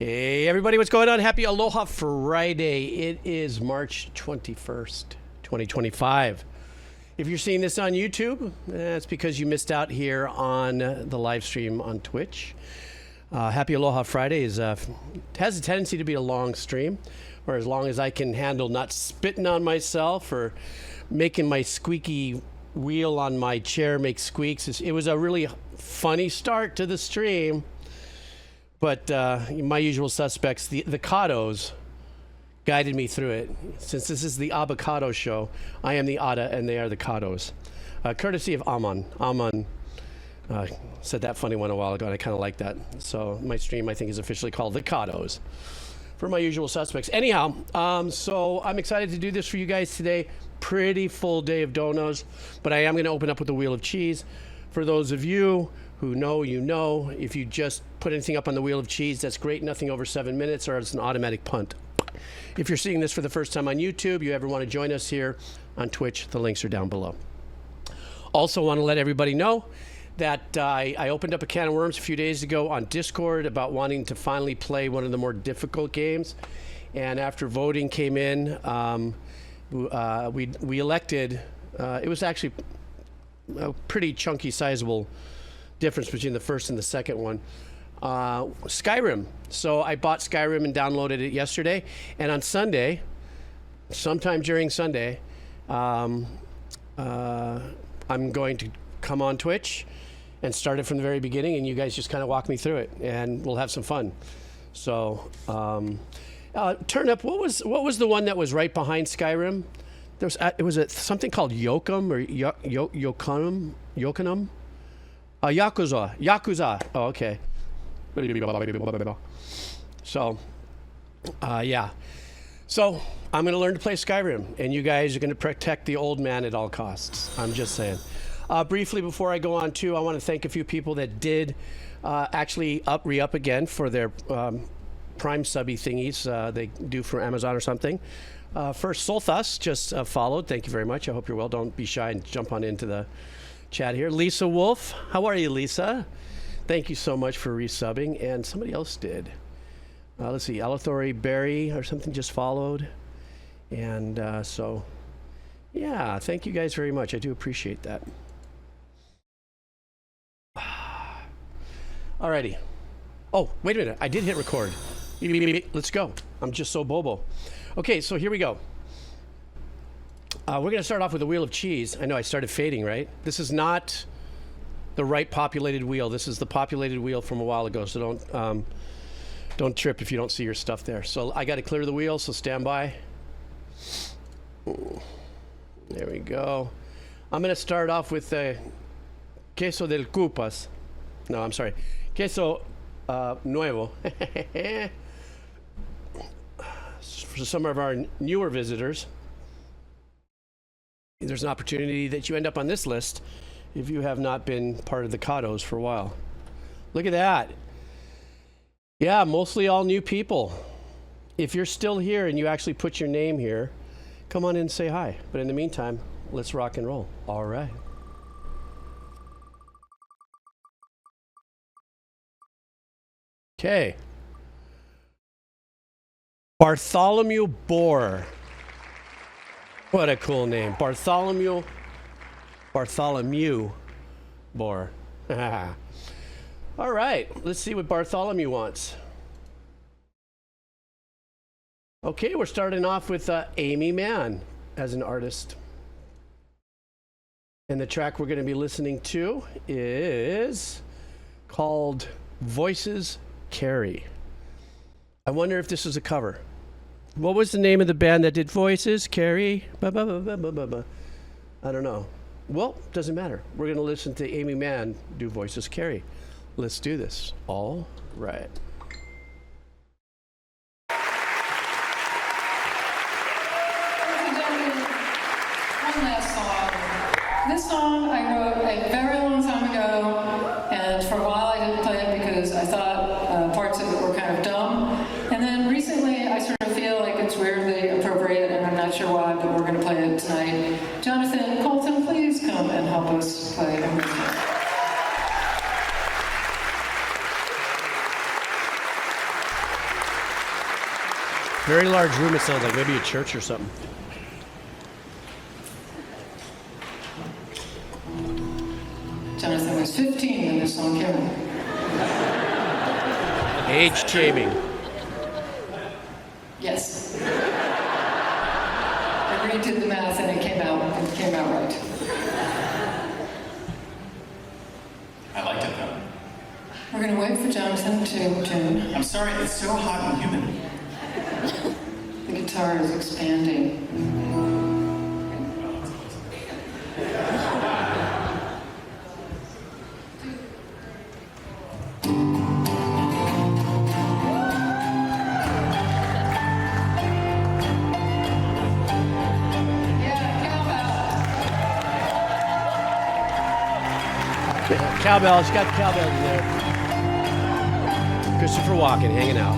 Hey everybody, what's going on? Happy Aloha Friday. It is March 21st, 2025. If you're seeing this on YouTube, that's because you missed out here on the live stream on Twitch. Happy Aloha Friday has a tendency to be a long stream, or as long as I can handle not spitting on myself or making my squeaky wheel on my chair make squeaks. It was a really funny start to the stream. But my usual suspects, the Kados, guided me through it. Since this is the Avocado show, I am the Ada and they are the Kados. Courtesy of Aman. Aman said that funny one a while ago, and I kind of like that. So my stream, I think, is officially called the Kados for my usual suspects. Anyhow, so I'm excited to do this for you guys today. Pretty full day of donos, but I am going to open up with the Wheel of Cheese. For those of you who know, you know, if you just put anything up on the Wheel of Cheese, that's great. Nothing over 7 minutes, or it's an automatic punt. If you're seeing this for the first time on YouTube, you ever want to join us here on Twitch, the links are down below. Also want to let everybody know that I opened up a can of worms a few days ago on Discord about wanting to finally play one of the more difficult games. And after voting came in, we elected, it was actually a pretty chunky, sizable difference between the first and the second one. Skyrim. So I bought Skyrim and downloaded it yesterday. And on Sunday, sometime during Sunday, I'm going to come on Twitch and start it from the very beginning, and you guys just kind of walk me through it, and we'll have some fun. So turn up. What was the one that was right behind Skyrim? It was something called Yokum or Yokunum. Yakuza. Oh, okay. So, yeah. So, I'm going to learn to play Skyrim, and you guys are going to protect the old man at all costs. I'm just saying. Briefly, before I go on, too, I want to thank a few people that did actually re-up again for their Prime subby thingies they do for Amazon or something. First, Solthas just followed. Thank you very much. I hope you're well. Don't be shy and jump on into the chat here. Lisa Wolf, how are you, Lisa? Thank you so much for resubbing. And somebody else did. Let's see, Alathori Berry or something just followed. And so, yeah, thank you guys very much. I do appreciate that. Alrighty. Oh, wait a minute. I did hit record. Let's go. I'm just so bobo. Okay, so here we go. We're going to start off with the Wheel of Cheese. I know I started fading, right? This is not the right populated wheel. This is the populated wheel from a while ago, so don't trip if you don't see your stuff there. So I got to clear the wheel, so stand by. There we go. I'm going to start off with queso del Cupas. No, I'm sorry. Queso nuevo. For some of our newer visitors, there's an opportunity that you end up on this list if you have not been part of the Kados for a while. Look at that. Yeah, mostly all new people. If you're still here and you actually put your name here, come on in and say hi. But in the meantime, let's rock and roll. All right. Okay. Bartholomew Bohr. What a cool name. Bartholomew Bohr. All right, let's see what Bartholomew wants. Okay, we're starting off with Aimee Mann as an artist. And the track we're going to be listening to is called Voices Carry. I wonder if this is a cover. What was the name of the band that did Voices Carry? I don't know. Well, doesn't matter. We're going to listen to Aimee Mann do Voices Carry. Let's do this. All right. Ladies and gentlemen, one last song. This song I wrote a very long time ago, and for a while I didn't play it because I thought parts of it were kind of dumb. And then recently I sort of feel like it's weirdly appropriate, and I'm not sure why, but we're going to play it tonight. Jonathan Colton, please come and help us play a music. Very large room, it sounds like. Maybe a church or something. Jonathan was 15 when this song came out. Age shaming. Yes. I redid the math and it came out right. I liked it though. We're going to wait for Jonathan to tune. I'm sorry, it's so hot and humid. The guitar is expanding. Cowbell, she's got cowbell in there. Christopher Walken hanging out.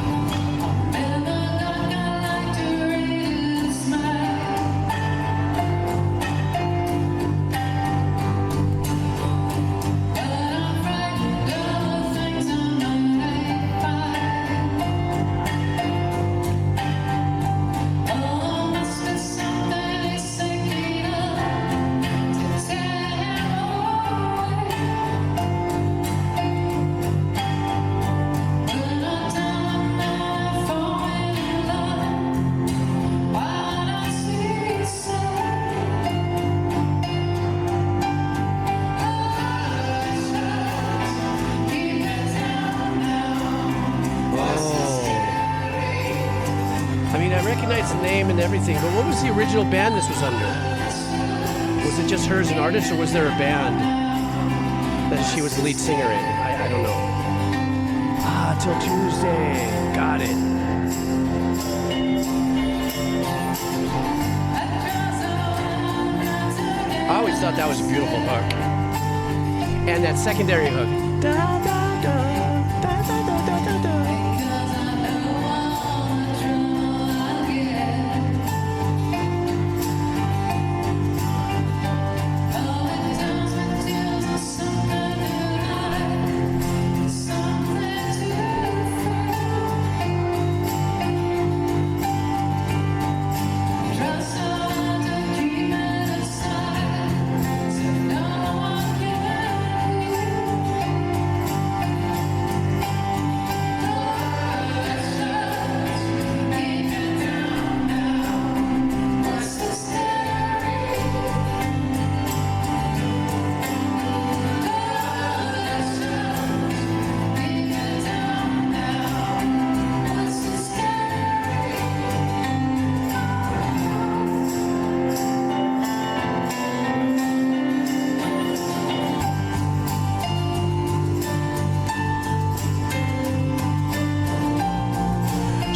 Name and everything, but what was the original band this was under? Was it just her as an artist, or was there a band that she was the lead singer in? I don't know. Ah, till Tuesday. Got it. I always thought that was a beautiful hook. And that secondary hook. Da, da, da, da, da, da, da, da, da.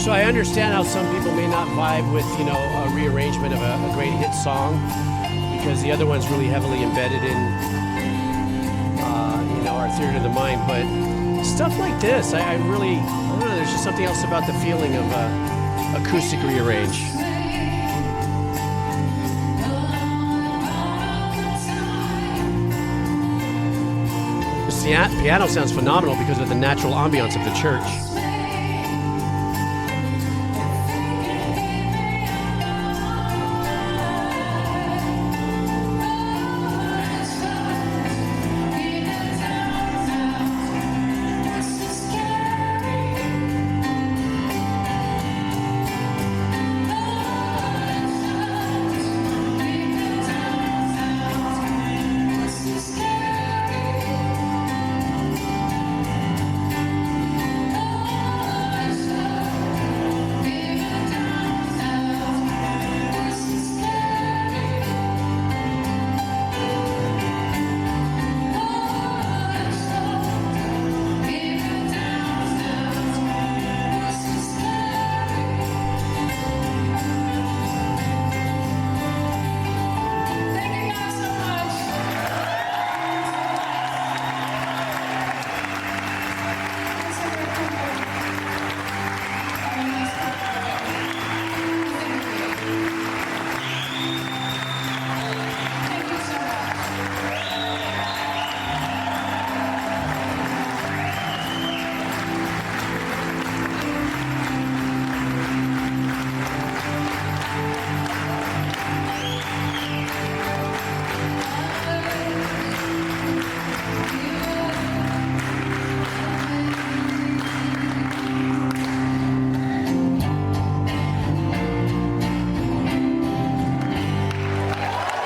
So I understand how some people may not vibe with, you know, a rearrangement of a great hit song, because the other one's really heavily embedded in, you know, our theater of the mind. But stuff like this, I really, I don't know, there's just something else about the feeling of acoustic rearrange. The piano sounds phenomenal because of the natural ambiance of the church.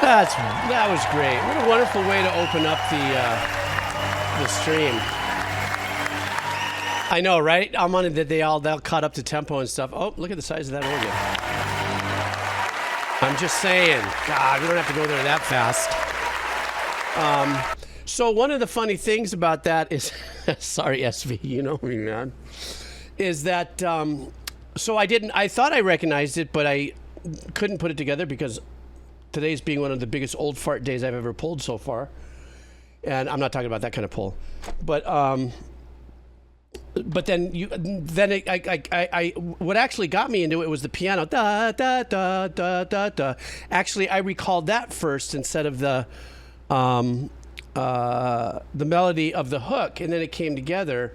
That was great. What a wonderful way to open up the stream. I know, right? I'm on it that they'll cut up to tempo and stuff. Oh, look at the size of that organ. I'm just saying. God, we don't have to go there that fast. So one of the funny things about that is, sorry, SV, you know me, man, is that, so I thought I recognized it, but I couldn't put it together because today's being one of the biggest old fart days I've ever pulled so far. And I'm not talking about that kind of pull. But then what actually got me into it was the piano. Da, da, da, da, da, da. Actually, I recalled that first instead of the melody of the hook, and then it came together.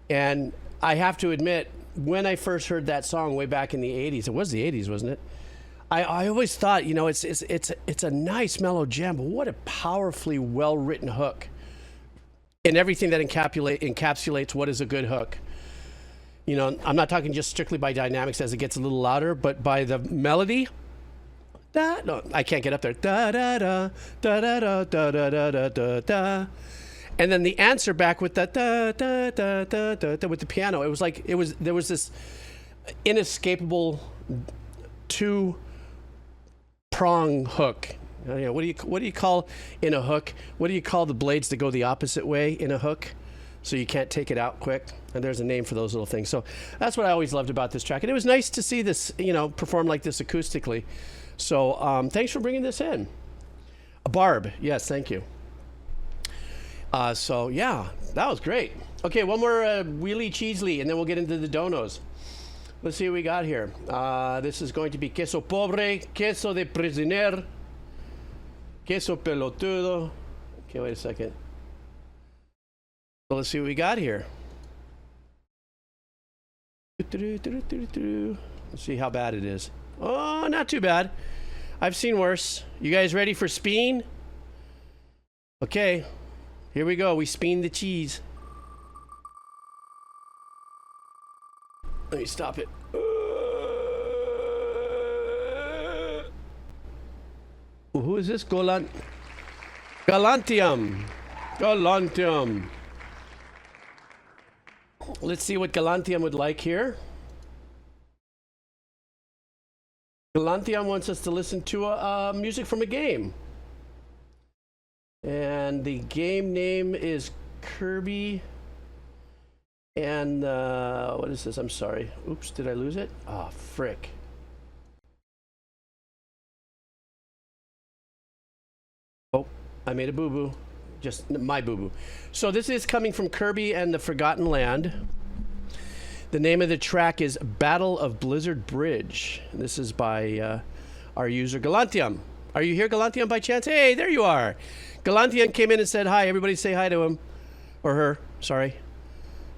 And I have to admit, when I first heard that song way back in the 80s, it was the 80s, wasn't it? I always thought, you know, it's a nice mellow jam, but what a powerfully well-written hook. And everything that encapsulates what is a good hook. You know, I'm not talking just strictly by dynamics as it gets a little louder, but by the melody. No, I can't get up there. Da da da da da da da da da da da. And then the answer back with the da da da da da da with the piano. It was like there was this inescapable two-prong hook. You know, what do you call in a hook? What do you call the blades that go the opposite way in a hook, so you can't take it out quick? And there's a name for those little things. So that's what I always loved about this track, and it was nice to see this, you know, perform like this acoustically. So thanks for bringing this in, Barb. Yes, thank you. So yeah, that was great. Okay, one more wheelie cheesely, and then we'll get into the donos. Let's see what we got here. This is going to be queso pobre, queso de prisioner. Queso pelotudo. Okay, wait a second. So let's see what we got here. Let's see how bad it is. Oh, not too bad. I've seen worse. You guys ready for speen? Okay, here we go. We speen the cheese. Let me stop it. Who is this? Galantium. Let's see what Galantium would like here. Galantium wants us to listen to music from a game. And the game name is Kirby. And what is this? I'm sorry. Oops, did I lose it? Ah, frick. Oh, I made a boo-boo. Just my boo-boo. So this is coming from Kirby and the Forgotten Land. The name of the track is Battle of Blizzard Bridge. This is by our user Galantium. Are you here, Galantium, by chance? Hey, there you are. Galantium came in and said hi. Everybody say hi to him. Or her. Sorry.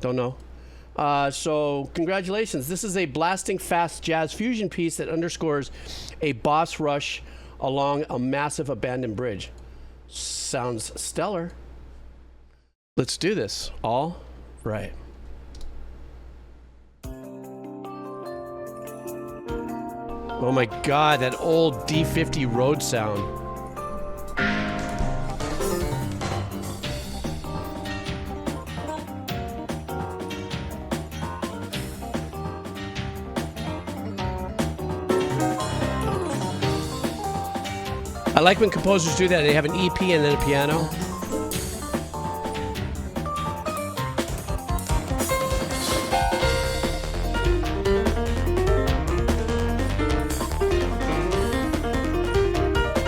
Don't know. So congratulations. This is a blasting fast jazz fusion piece that underscores a boss rush along a massive abandoned bridge. Sounds stellar. Let's do this. All right. Oh my God, that old D50 Rhodes sound. I like when composers do that. They have an EP and then a piano.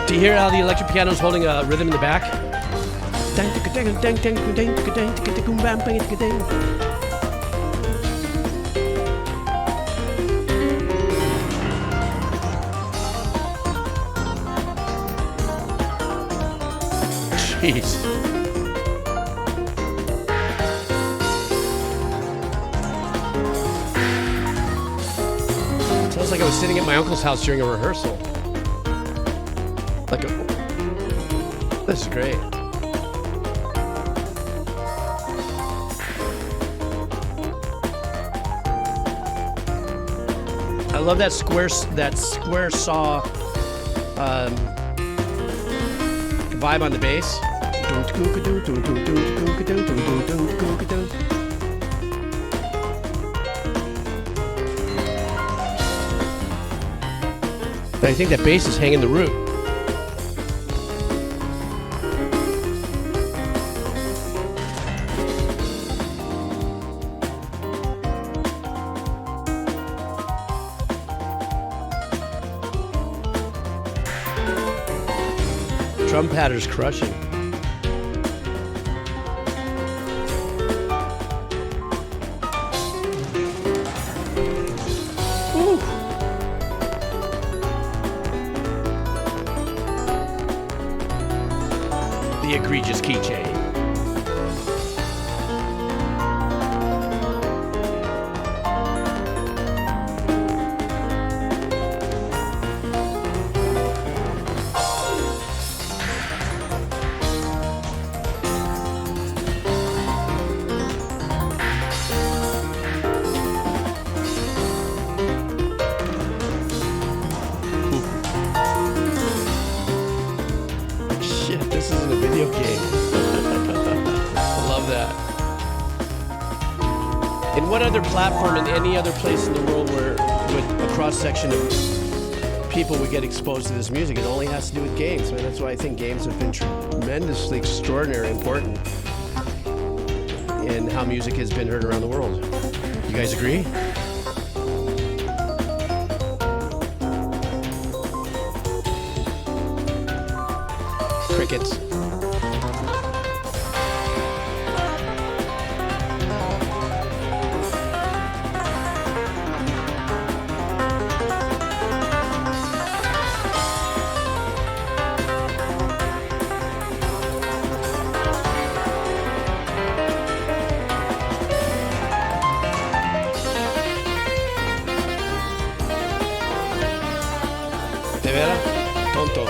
Do you hear how the electric piano is holding a rhythm in the back? Jeez. Sounds like I was sitting at my uncle's house during a rehearsal. This is great. I love that square saw vibe on the bass. But I think that bass is hanging the root. Drum patter's crushing. Ooh. The egregious keychain. This isn't a video game. I love that. In what other platform in any other place in the world where with a cross-section of people would get exposed to this music? It only has to do with games. I mean, that's why I think games have been tremendously extraordinary important in how music has been heard around the world. You guys agree? Crickets. ¿De veras? Tonto.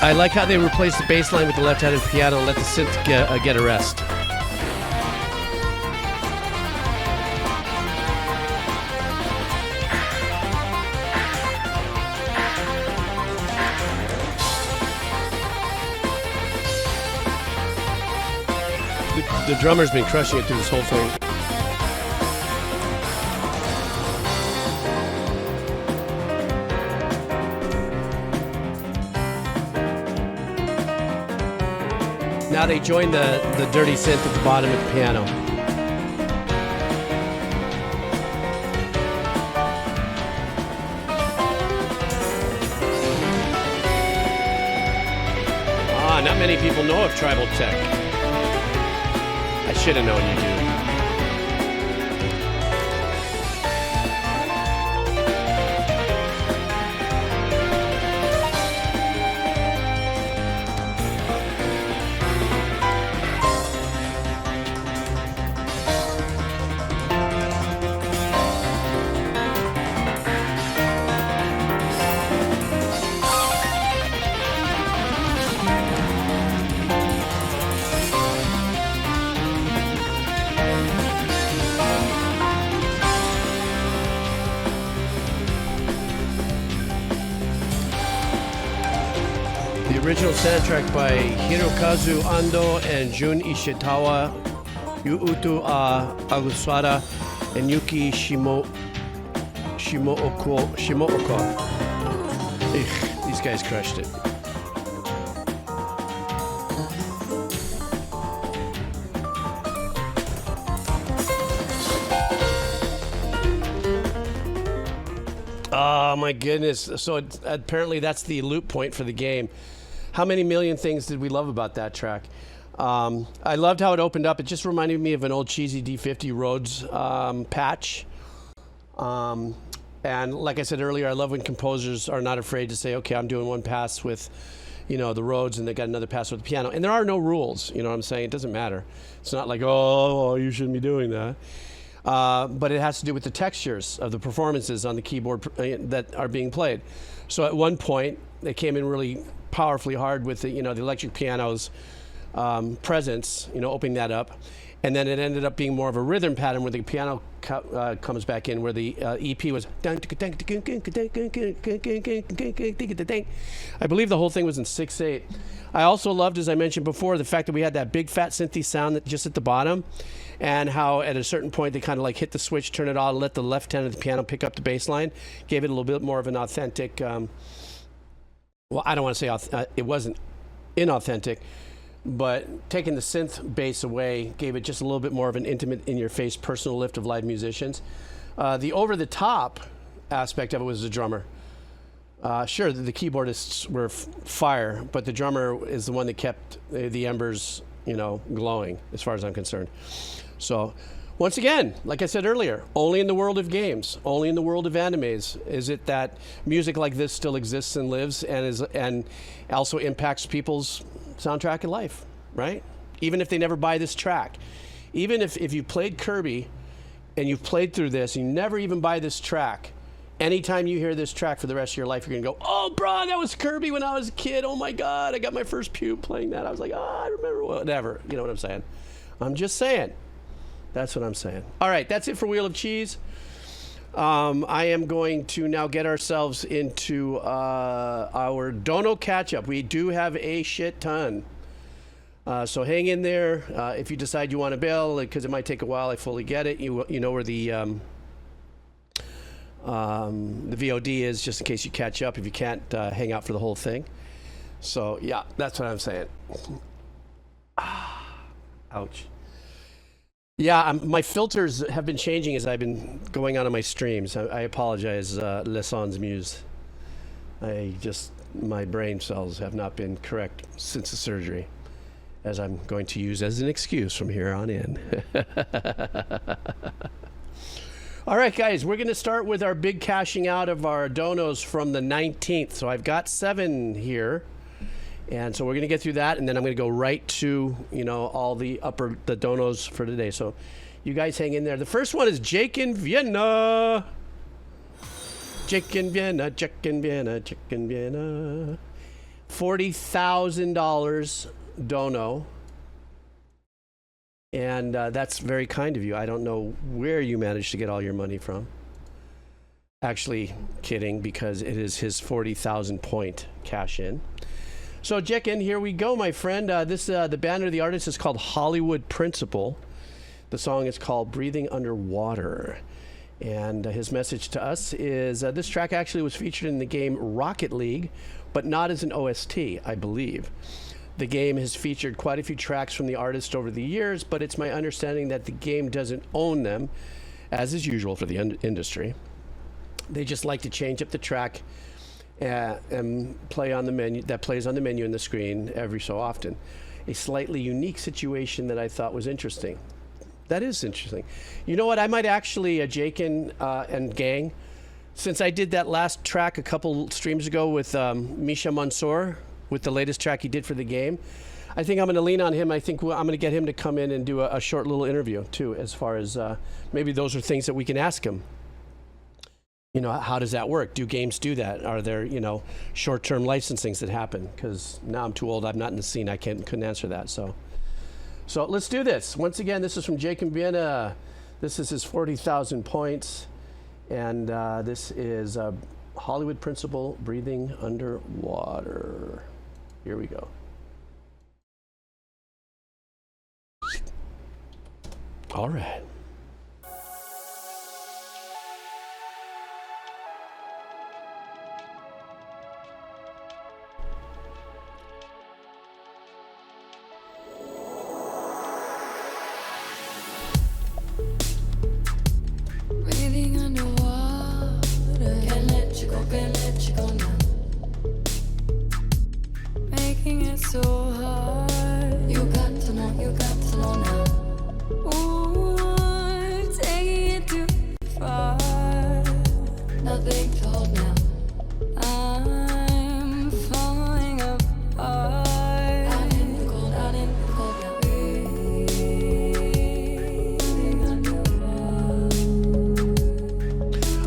I like how they replaced the bass line with the left-handed piano and let the synth get a rest. The drummer's been crushing it through this whole thing. Now they join the dirty synth at the bottom of the piano. Not many people know of tribal tech. I should have known you do. Original soundtrack by Hirokazu Ando and Jun Ishikawa, Yuutu Agusada, and Yuki Shimooka. These guys crushed it. Oh my goodness. So apparently that's the loop point for the game. How many million things did we love about that track? I loved how it opened up. It just reminded me of an old cheesy D50 Rhodes patch. And like I said earlier, I love when composers are not afraid to say, okay, I'm doing one pass with, you know, the Rhodes and they got another pass with the piano. And there are no rules, you know what I'm saying? It doesn't matter. It's not like, oh, you shouldn't be doing that. but it has to do with the textures of the performances on the keyboard that are being played. So at one point, they came in really powerfully hard with the electric piano's presence, opening that up. And then it ended up being more of a rhythm pattern where the piano comes back in, where the EP was. I believe the whole thing was in 6/8. I also loved, as I mentioned before, the fact that we had that big fat synthy sound just at the bottom, and how at a certain point they kind of like hit the switch, turn it on, let the left hand of the piano pick up the bass line, gave it a little bit more of an authentic. Well, I don't want to say it wasn't inauthentic, but taking the synth bass away gave it just a little bit more of an intimate, in-your-face, personal lift of live musicians. The over-the-top aspect of it was the drummer. Sure, the keyboardists were fire, but the drummer is the one that kept the embers, glowing, as far as I'm concerned. So, once again, like I said earlier, only in the world of games, only in the world of animes is it that music like this still exists and lives and also impacts people's soundtrack in life, right? Even if they never buy this track. Even if you played Kirby and you've played through this and you never even buy this track, anytime you hear this track for the rest of your life, you're gonna go, oh, bro, that was Kirby when I was a kid. Oh my God, I got my first pube playing that. I was like, oh, I remember, whatever. You know what I'm saying? I'm just saying. That's what I'm saying. All right, that's it for Wheel of Cheese. I am going to now get ourselves into our Dono catch-up. We do have a shit ton. So hang in there. If you decide you want to bail, because it might take a while, I fully get it. You know where the VOD is, just in case you catch up if you can't hang out for the whole thing. So, yeah, that's what I'm saying. Ouch. Yeah, my filters have been changing as I've been going on my streams. I apologize, Les Sans Muse. My brain cells have not been correct since the surgery, as I'm going to use as an excuse from here on in. All right, guys, we're going to start with our big cashing out of our donos from the 19th. So I've got 7 here. And so we're going to get through that, and then I'm going to go right to, all the donos for today. So you guys hang in there. The first one is Jake in Vienna. Jake in Vienna, Jake in Vienna, Jake in Vienna. $40,000 dono. And that's very kind of you. I don't know where you managed to get all your money from. Actually, kidding, because it is his 40,000 point cash in. So, Jekin, here we go, my friend. The band or the artist is called Hollywood Principle. The song is called Breathing Underwater. And his message to us is this track actually was featured in the game Rocket League, but not as an OST, I believe. The game has featured quite a few tracks from the artist over the years, but it's my understanding that the game doesn't own them, as is usual for the industry. They just like to change up the track and play on the menu that plays on the menu in the screen every so often. A slightly unique situation that I thought was interesting. That is interesting. You know what? I might actually, Jakin and gang, since I did that last track a couple streams ago with Misha Mansour, with the latest track he did for the game, I think I'm going to lean on him. I think I'm going to get him to come in and do a short little interview too, as far as maybe those are things that we can ask him. How does that work? Do games do that? Are there, short-term licensings that happen? Because now I'm too old. I'm not in the scene. I couldn't answer that. So let's do this. Once again, this is from Jake in Vienna. This is his 40,000 points. And this is Hollywood Principle, Breathing Underwater. Here we go. All right. So hard. You got to know now. Ooh.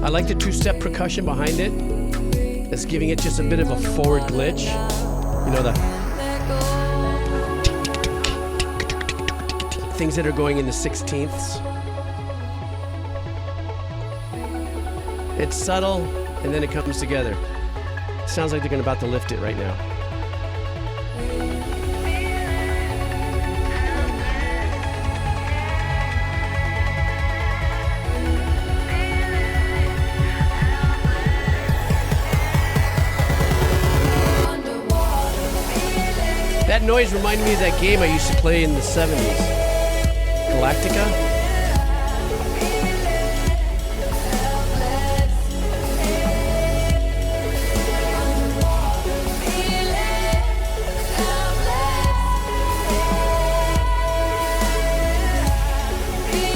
I like the two-step percussion behind it. It's giving it just a bit of a forward glitch. You know, the things that are going in the 16ths. It's subtle, and then it comes together. Sounds like they're about to lift it right now. That noise reminded me of that game I used to play in the 70s. Galactica?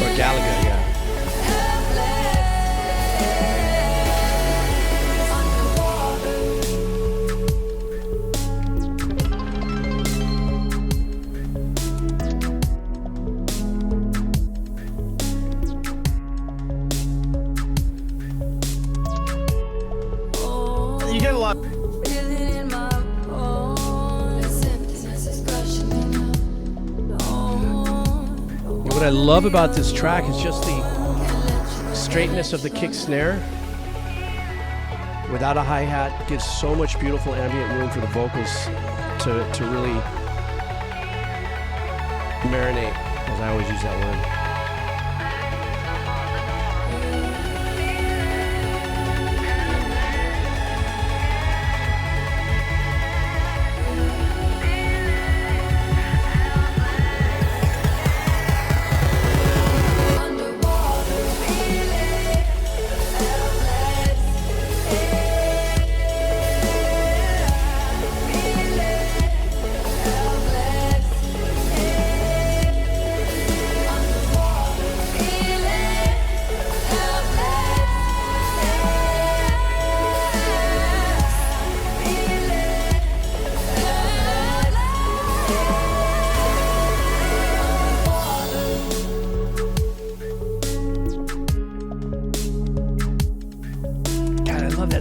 Or Galaga, yeah. You get a lot. What I love about this track is just the straightness of the kick snare. Without a hi-hat, gives so much beautiful ambient room for the vocals to really marinate, as I always use that word.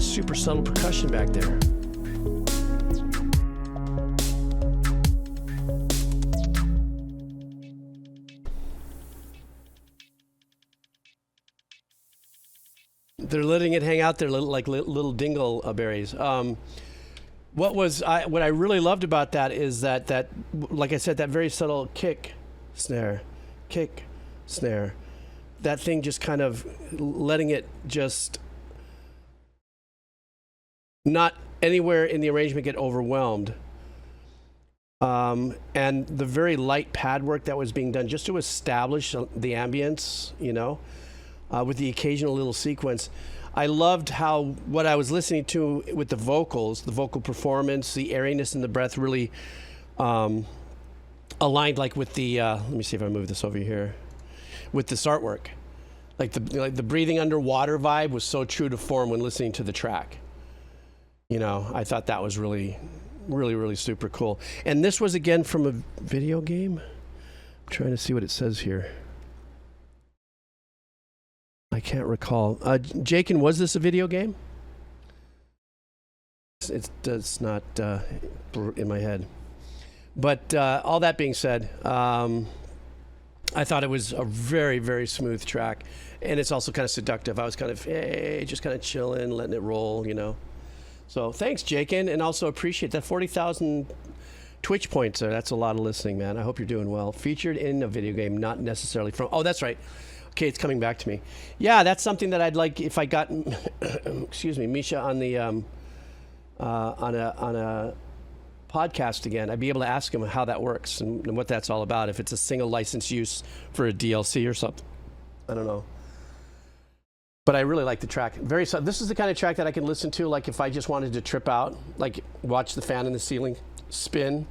Super subtle percussion back there. They're letting it hang out there like little dingleberries. What I really loved about that is that like I said, that very subtle kick, snare. That thing just kind of letting it just not anywhere in the arrangement get overwhelmed. And the very light pad work that was being done just to establish the ambience, you know, with the occasional little sequence. I loved how what I was listening to with the vocals, the vocal performance, the airiness in the breath really aligned like with the, let me see if I move this over here, with this artwork. Like the breathing underwater vibe was so true to form when listening to the track. You know, I thought that was really super cool. And this was again from a video game. I'm trying to see what it says here. I can't recall. Jakin, was this a video game? It's not in my head. But all that being said, I thought it was a very smooth track. And it's also kind of seductive. I was kind of, hey, just kind of chilling, letting it roll, you know. So thanks, Jakin, and also appreciate that 40,000 Twitch points there. That's a lot of listening, man. I hope you're doing well. Featured in a video game, not necessarily from. Oh, that's right. Okay, it's coming back to me. Yeah, that's something that I'd like if I got, excuse me, Misha on the on a podcast again. I'd be able to ask him how that works and what that's all about. If it's a single license use for a DLC or something, I don't know. But I really like the track. This is the kind of track that I can listen to, like if I just wanted to trip out, like watch the fan in the ceiling spin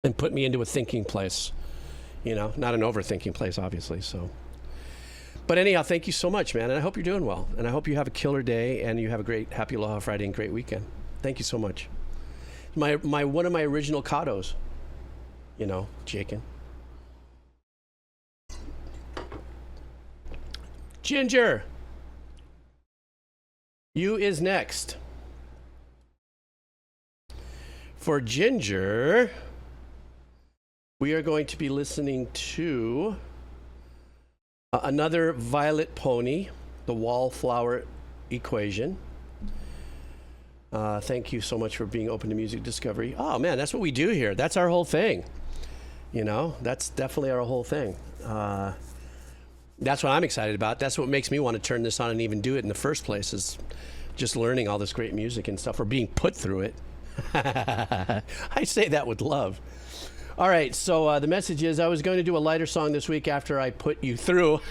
and put me into a thinking place. You know, not an overthinking place, obviously. So, but anyhow, thank you so much, man. And I hope you're doing well. And I hope you have a killer day and you have a great Happy Aloha Friday and great weekend. Thank you so much. One of my original Kados, you know, Jakin. Ginger, You is next. For Ginger, we are going to be listening to another Vylet pony, the Wallflower equation. Thank you so much for being open to music discovery. Oh man, that's what we do here. That's our whole thing. You know, that's definitely our whole thing. That's what I'm excited about. That's what makes me want to turn this on and even do it in the first place, is just learning all this great music and stuff, or being put through it. I say that with love. All right, so the message is I was going to do a lighter song this week after I put you through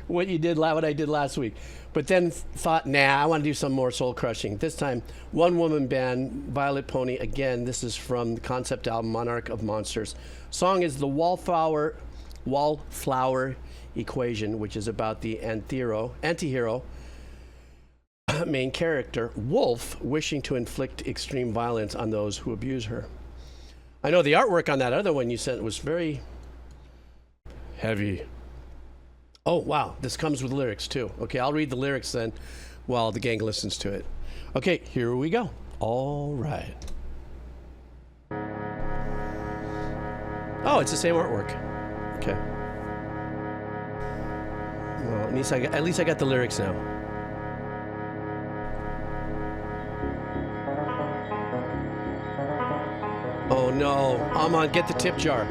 what I did last week. But then thought, nah, I want to do some more soul crushing. This time, one-woman band, Vylet Pony. Again, this is from the concept album Monarch of Monsters. Song is the Wallflower equation, which is about the anti-hero main character, Wolf, wishing to inflict extreme violence on those who abuse her. I know the artwork on that other one you sent was very heavy. Oh, wow. This comes with lyrics, too. Okay, I'll read the lyrics then while the gang listens to it. Okay, here we go. All right. Oh, it's the same artwork. Okay. Well, at least I got the lyrics now. Oh, no. Amon, get the tip jar.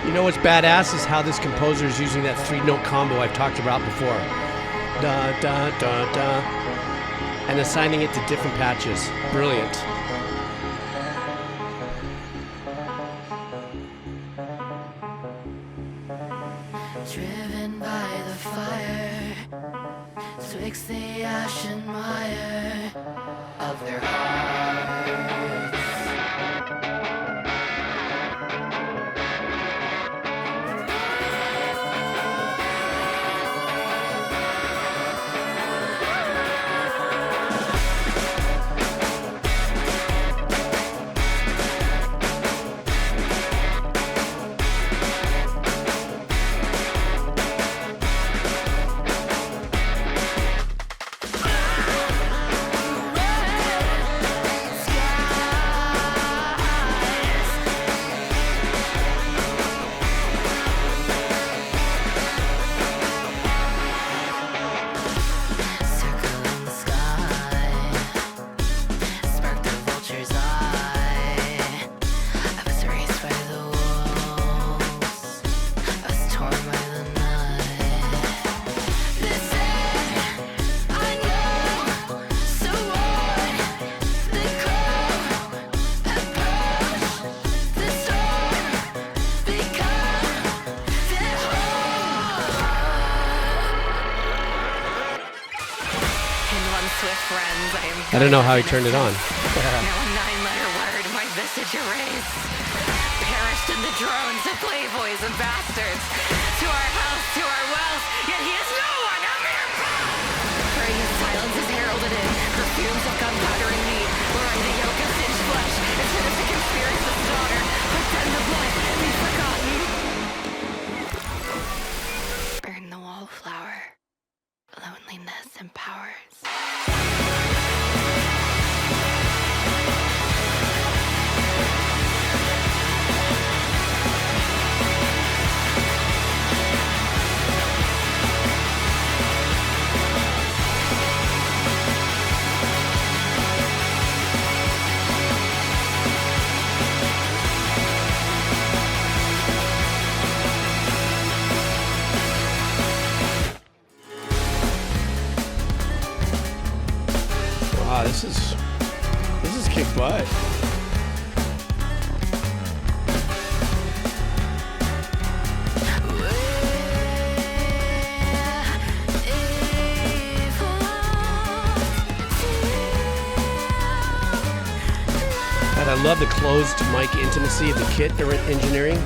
You know what's badass is how this composer is using that 3-note combo I've talked about before. Da, da, da, da. And assigning it to different patches. Brilliant. Driven by the fire, twixt the ashen mire of their hearts. I don't know how he turned it on. Now a 9-letter word, my visage erased. Perished in the drones of playboys and bastards. To our house, to our wealth, yet he is no one, a mere fool! Hurry, his silence is heralded in. Perfumes of gunpowder and meat. We're on the yoke of singed flesh. As soon as the conspiracy's daughter. But then the blood be forgotten. Burn the wallflower. Loneliness empowers. This is kick butt. Got a love the closed mic intimacy of the kit engineering.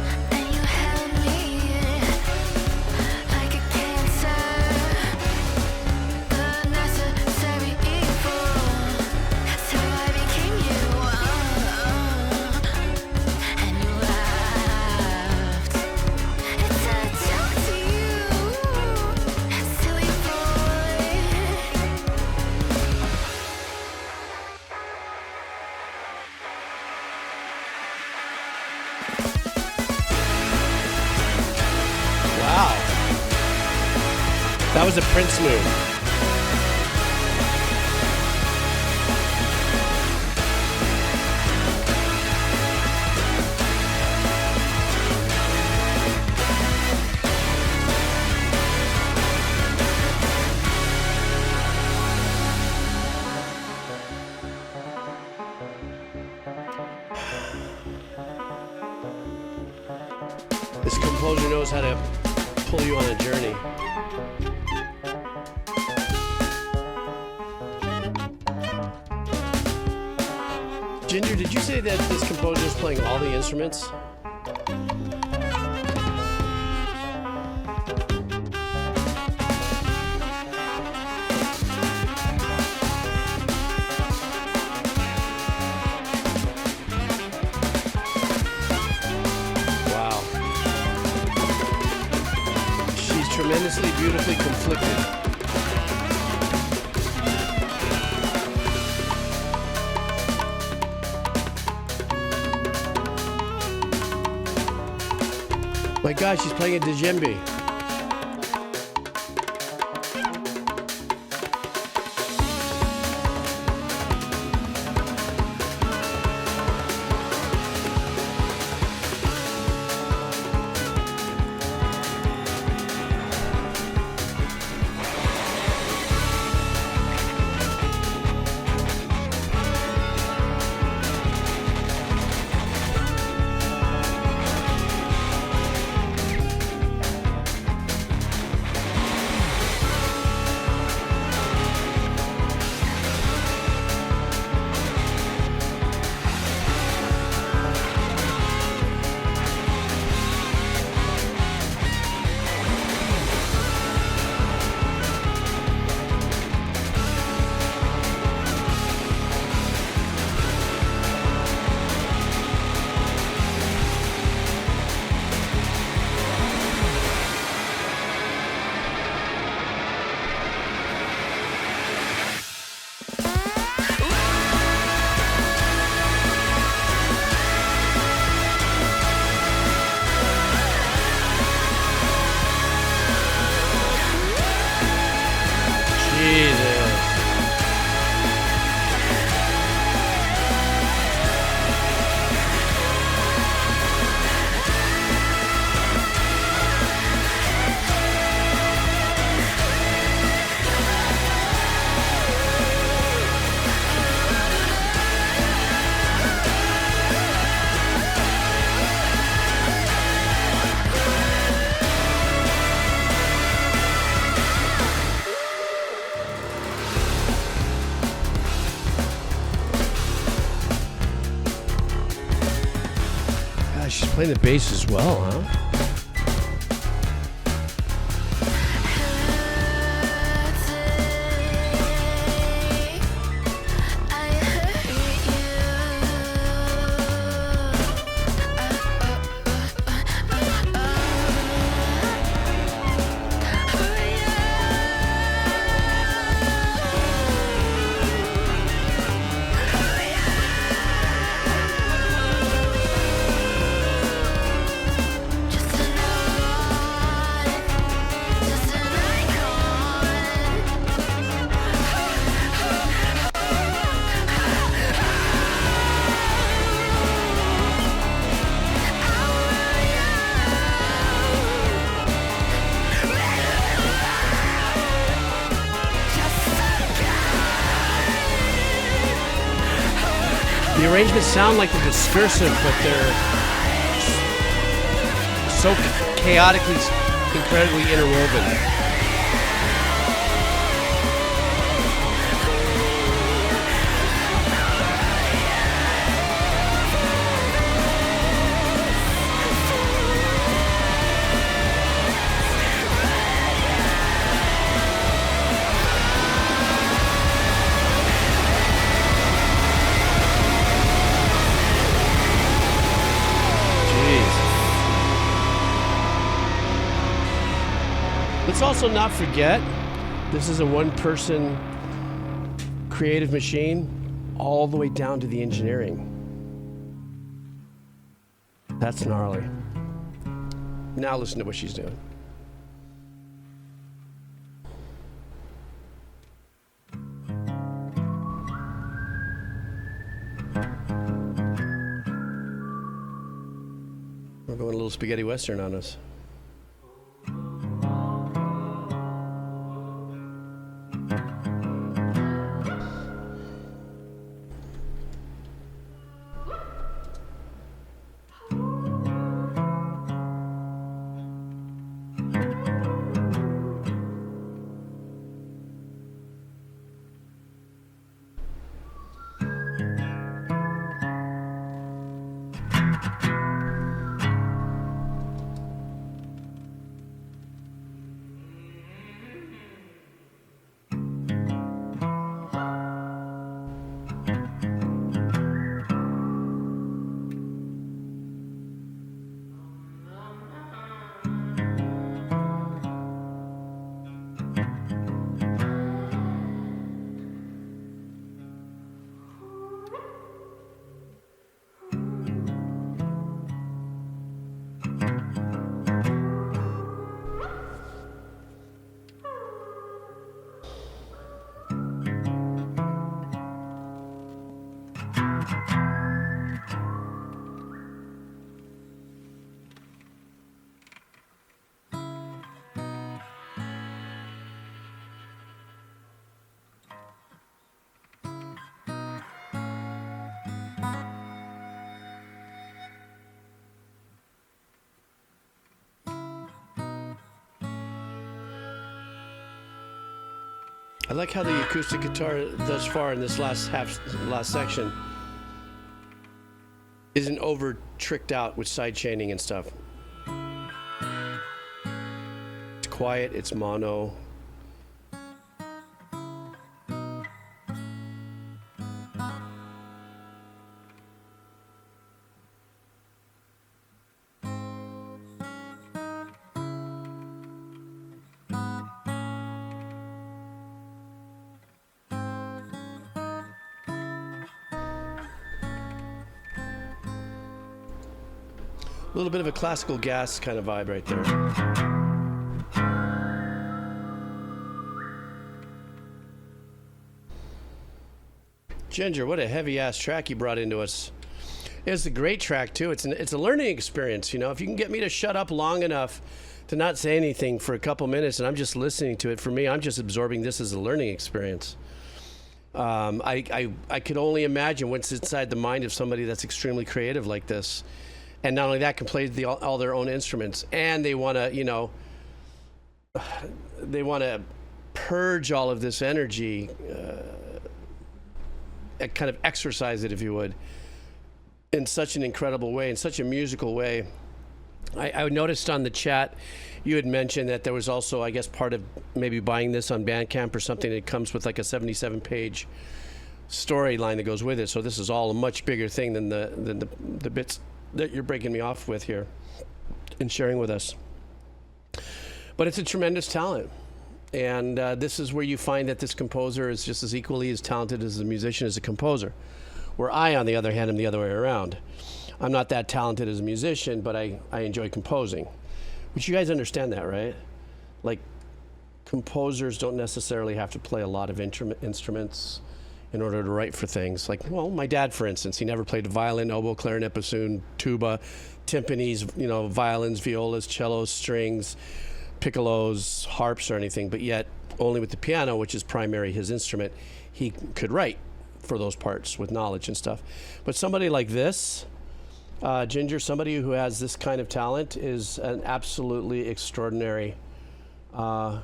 That was a Prince move. This composer knows how to pull you on a journey. Ginger, did you say that this composer is playing all the instruments? Wow. She's tremendously beautifully conflicted. My God, she's playing a djembe. She's playing the bass as well, huh? The arrangements sound like the discursive, but they're so chaotically, incredibly interwoven. Let's also not forget, this is a one-person creative machine all the way down to the engineering. That's gnarly. Now listen to what she's doing. We're going a little spaghetti western on us. I like how the acoustic guitar thus far in this last section isn't over tricked out with side chaining and stuff. It's quiet, it's mono. A little bit of a classical gas kind of vibe right there. Ginger, what a heavy ass track you brought into us. It's a great track too. It's a learning experience, you know. If you can get me to shut up long enough to not say anything for a couple minutes and I'm just listening to it, for me, I'm just absorbing this as a learning experience. I could only imagine what's inside the mind of somebody that's extremely creative like this. And not only that, can play all their own instruments, and they want to, you know, they want to purge all of this energy, kind of exercise it, if you would, in such an incredible way, in such a musical way. I noticed on the chat, you had mentioned that there was also, I guess, part of maybe buying this on Bandcamp or something. It comes with like a 77-page storyline that goes with it. So this is all a much bigger thing than the bits that you're breaking me off with here and sharing with us. But it's a tremendous talent. And this is where you find that this composer is just as equally as talented as a musician as a composer. Where I, on the other hand, am the other way around. I'm not that talented as a musician, but I enjoy composing. But you guys understand that, right? Like, composers don't necessarily have to play a lot of instruments in order to write for things. Like, well, my dad, for instance, he never played violin, oboe, clarinet, bassoon, tuba, timpanis, you know, violins, violas, cellos, strings, piccolos, harps, or anything, but yet only with the piano, which is primary his instrument, he could write for those parts with knowledge and stuff. But somebody like this, Ginger, somebody who has this kind of talent is an absolutely extraordinary talent,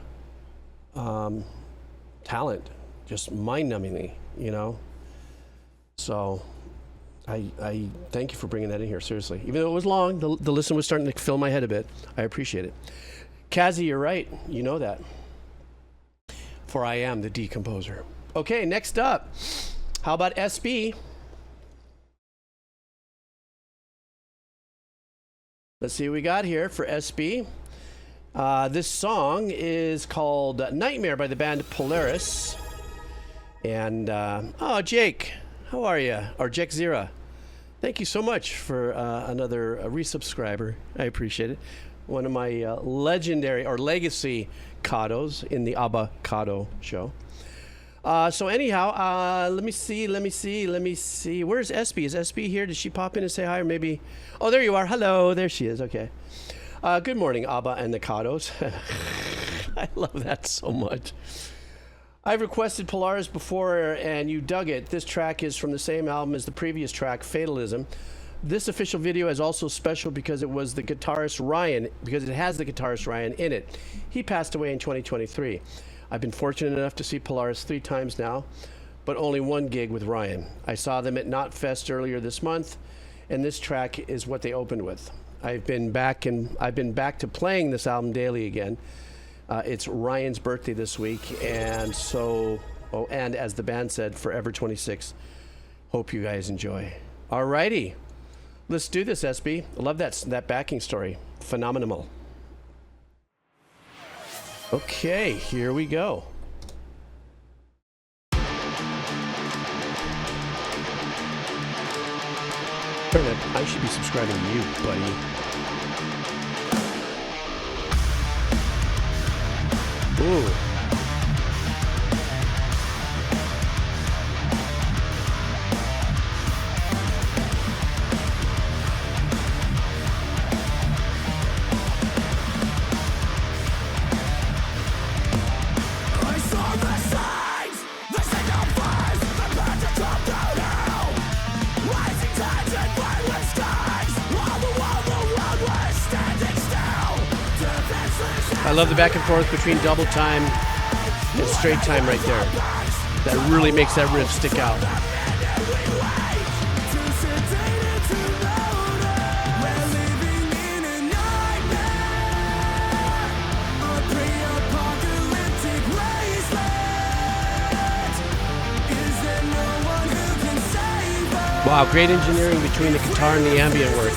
just mind-numbingly, you know. So I thank you for bringing that in here, seriously. Even though it was long, the listen was starting to fill my head a bit. I appreciate it. Kazi, you're right. You know that. For I am the decomposer. Okay, next up. How about SB? Let's see what we got here for SB. This song is called Nightmare by the band Polaris. And, oh, Jake, how are you? Or Jake Zira. Thank you so much for another resubscriber. I appreciate it. One of my legendary or legacy Kados in the Abba Kado show. So anyhow, let me see. Where's Espy? Is Espy here? Did she pop in and say hi? Or maybe... Oh, there you are. Hello. There she is. Okay. Good morning, Abba and the Kados. I love that so much. I've requested Polaris before, and you dug it. This track is from the same album as the previous track, Fatalism. This official video is also special because it was the guitarist Ryan, because it has the guitarist Ryan in it. He passed away in 2023. I've been fortunate enough to see Polaris 3 times now, but only 1 gig with Ryan. I saw them at Knotfest earlier this month, and this track is what they opened with. I've been back to playing this album daily again. It's Ryan's birthday this week, and so, oh, and as the band said, Forever 26. Hope you guys enjoy. Alrighty, let's do this, SB. I love that backing story. Phenomenal. Okay, here we go. I should be subscribing to you, buddy. Ooh. I love the back and forth between double time and straight time right there. That really makes that riff stick out. Wow, great engineering between the guitar and the ambient work.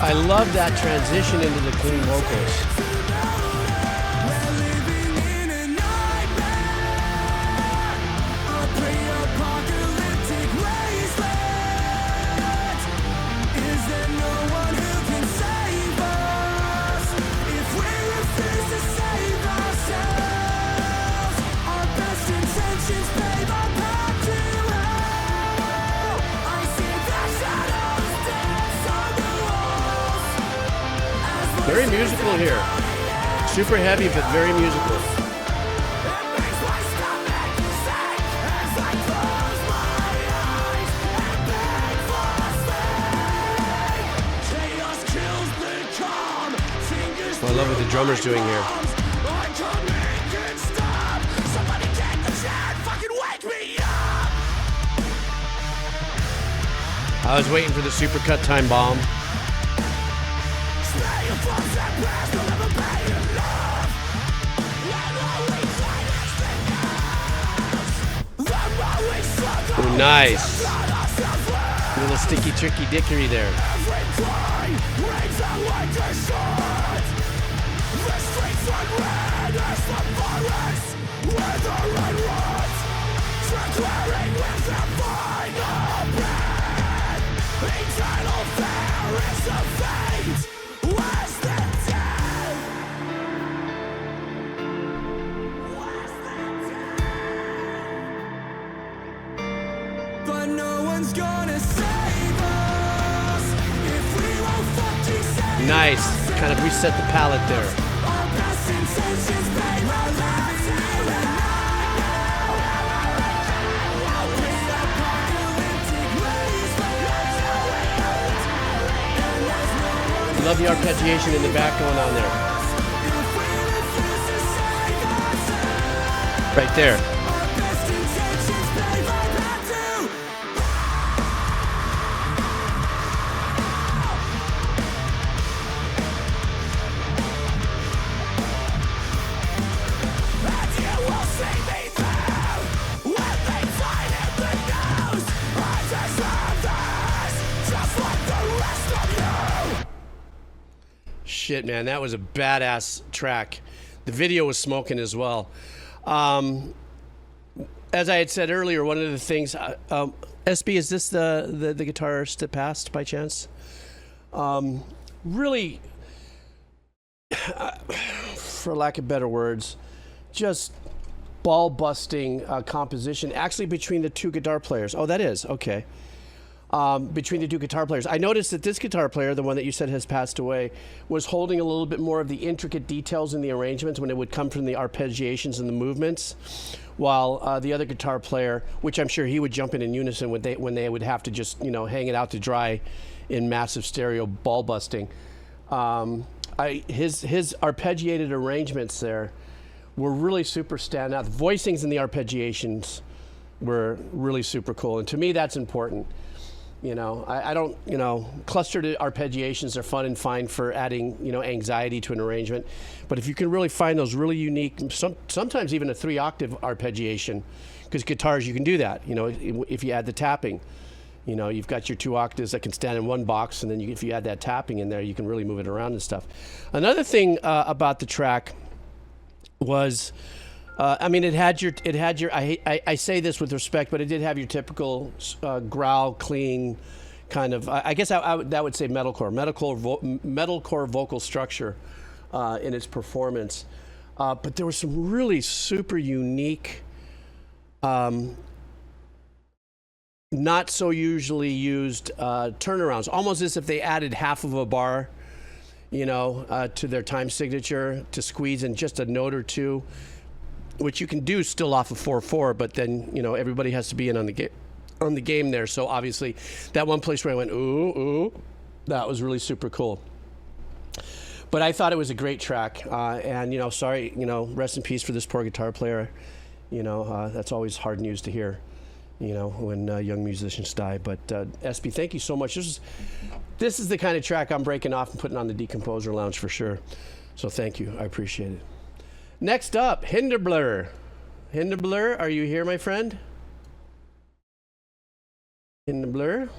I love that transition into the clean vocals. Very musical here. Super heavy, but very musical. Oh, I love what the drummer's doing here. I was waiting for the supercut time bomb. Ooh, nice. A little sticky, tricky dickery there. But no one's gonna save us if we won't fucking save kind of reset the palette there. Love the arpeggiation in the back going on there. Right there. Shit, man, that was a badass track. The video was smoking as well. As I had said earlier, one of the things, SB, is this the guitarist that passed by chance? Really, for lack of better words, just ball-busting composition, actually between the two guitar players. Oh, that is, okay. Between the two guitar players. I noticed that this guitar player, the one that you said has passed away, was holding a little bit more of the intricate details in the arrangements when it would come from the arpeggiations and the movements, while the other guitar player, which I'm sure he would jump in unison when they would have to just, you know, hang it out to dry in massive stereo ball busting. His arpeggiated arrangements there were really super standout. The voicings and the arpeggiations were really super cool, and to me that's important. You know, I don't, you know, clustered arpeggiations are fun and fine for adding, you know, anxiety to an arrangement. But if you can really find those really unique, sometimes even a 3-octave arpeggiation, because guitars, you can do that, you know, if you add the tapping. You know, you've got your 2 octaves that can stand in one box, and then if you add that tapping in there, you can really move it around and stuff. Another thing about the track was, I mean, it had your. I say this with respect, but it did have your typical growl, clean, kind of. I guess that would say metalcore vocal structure in its performance. But there were some really super unique, not so usually used turnarounds, almost as if they added half of a bar, you know, to their time signature to squeeze in just a note or two, which you can do still off of 4/4, but then, you know, everybody has to be in on the game there. So obviously that one place where I went, ooh, that was really super cool. But I thought it was a great track. And, you know, sorry, you know, rest in peace for this poor guitar player. You know, that's always hard news to hear, you know, when young musicians die. But SB, thank you so much. This is the kind of track I'm breaking off and putting on the Decomposer Lounge for sure. So thank you. I appreciate it. Next up, Hinderblur. Hinderblur, are you here, my friend? Hinderblur?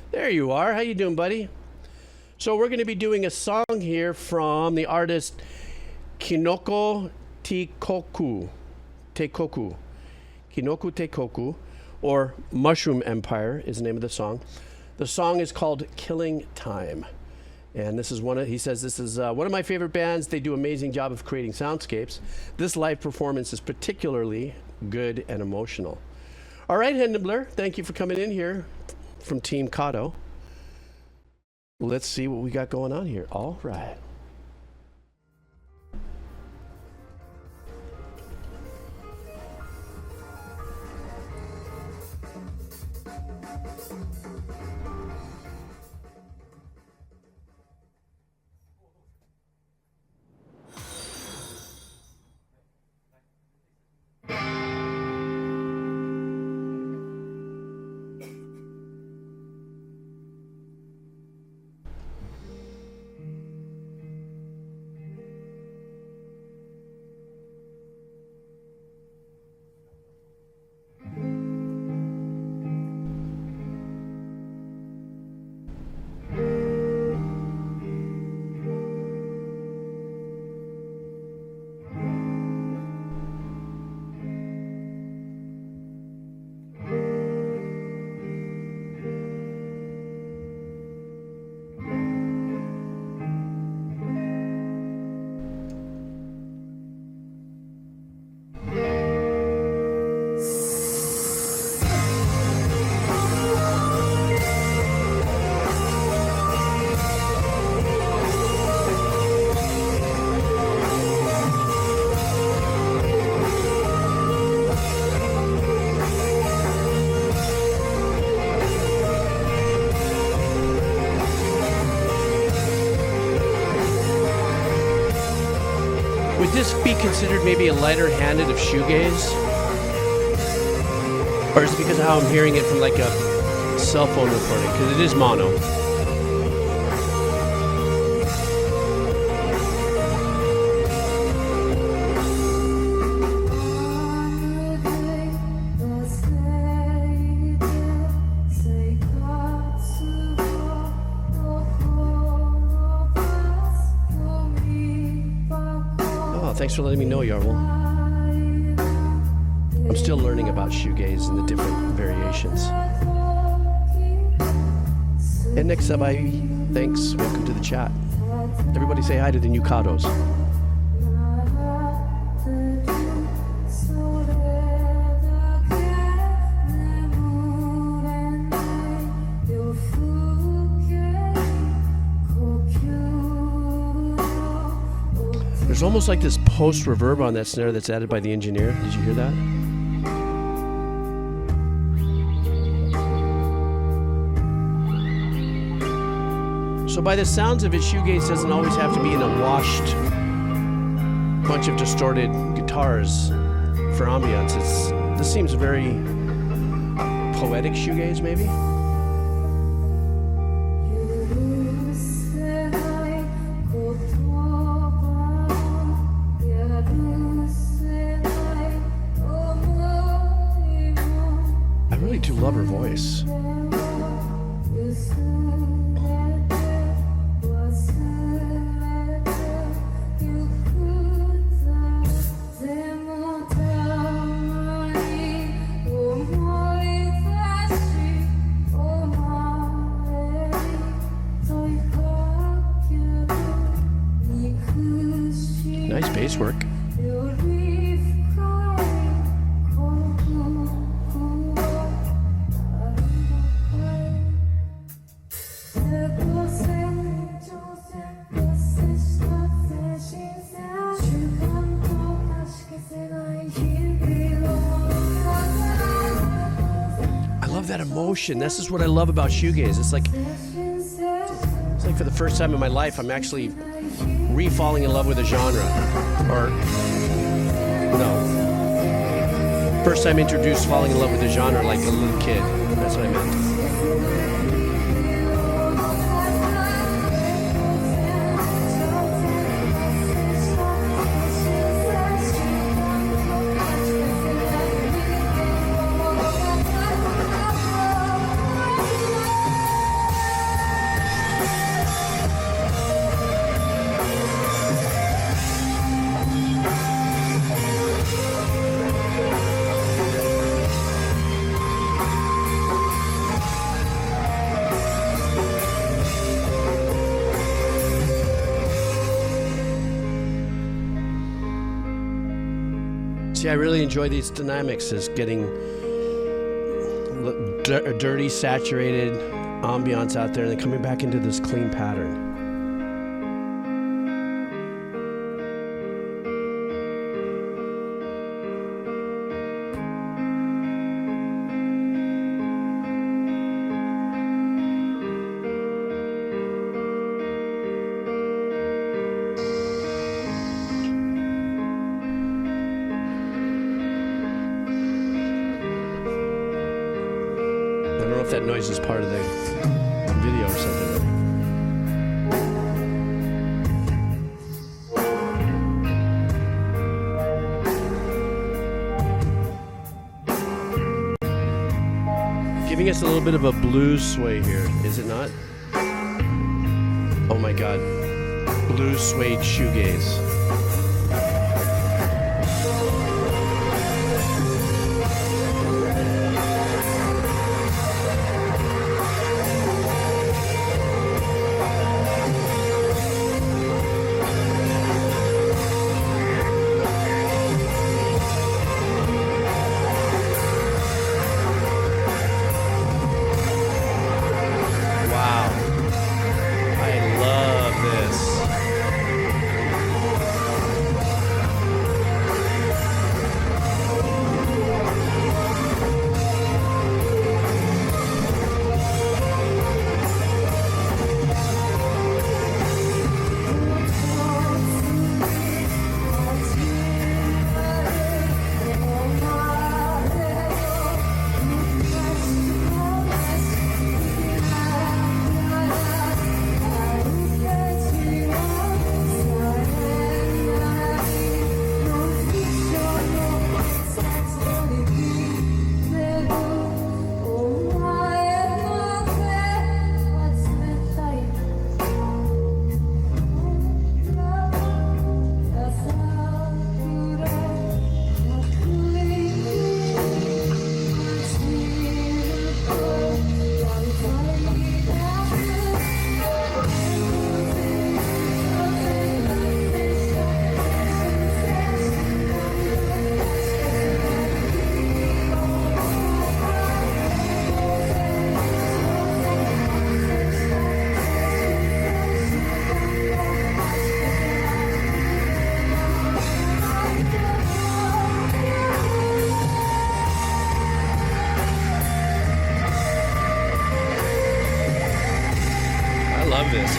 There you are. How you doing, buddy? So we're going to be doing a song here from the artist Kinoko Teikoku. Kinoko Teikoku, or Mushroom Empire is the name of the song. The song is called Killing Time. And this is he says this is one of my favorite bands. They do an amazing job of creating soundscapes. This live performance is particularly good and emotional. All right, Hinderblur, thank you for coming in here from Team Kato. Let's see what we got going on here. All right. Would this be considered maybe a lighter handed of shoegaze? Or is it because of how I'm hearing it from like a cell phone recording? Because it is mono. Thanks for letting me know, Yarwell. I'm still learning about shoegaze and the different variations. And next up, thanks. Welcome to the chat. Everybody say hi to the Nukados. There's almost like this post reverb on that snare that's added by the engineer. Did you hear that? So by the sounds of it, shoegaze doesn't always have to be in a washed bunch of distorted guitars for ambiance. This seems very poetic shoegaze, maybe? Do love her voice. Nice bass work. Emotion. This is what I love about shoegaze. It's like for the first time in my life, I'm actually re-falling in love with a genre. Or no, first time introduced, falling in love with a genre like a little kid. That's what I meant. See, I really enjoy these dynamics as getting dirty, saturated ambiance out there and then coming back into this clean pattern. That noise is part of the video or something. Giving us a little bit of a blues sway here, is it not? Oh my god. Blues swayed shoegaze.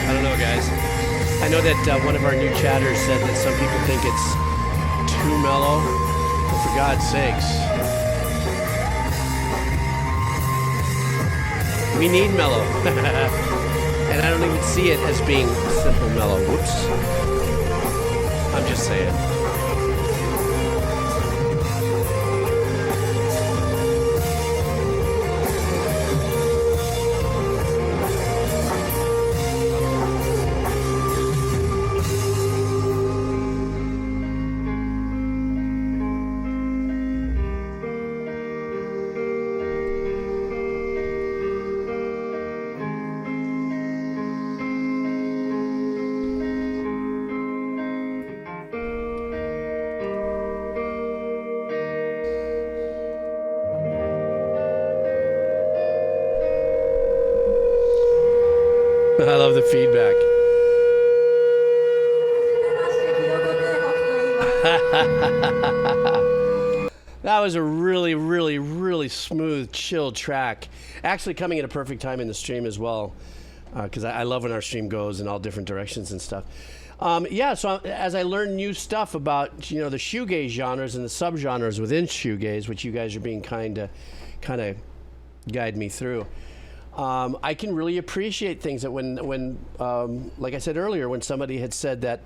I don't know, guys. I know that one of our new chatters said that some people think it's too mellow. But for God's sakes, we need mellow. And I don't even see it as being simple mellow. Whoops. I'm just saying. I love the feedback. That was a really, really, really smooth, chill track. Actually coming at a perfect time in the stream as well, because I love when our stream goes in all different directions and stuff. Yeah, so as I learn new stuff about, the shoegaze genres and the subgenres within shoegaze, which you guys are being kind to kind of guide me through, I can really appreciate things that when like I said earlier, when somebody had said that,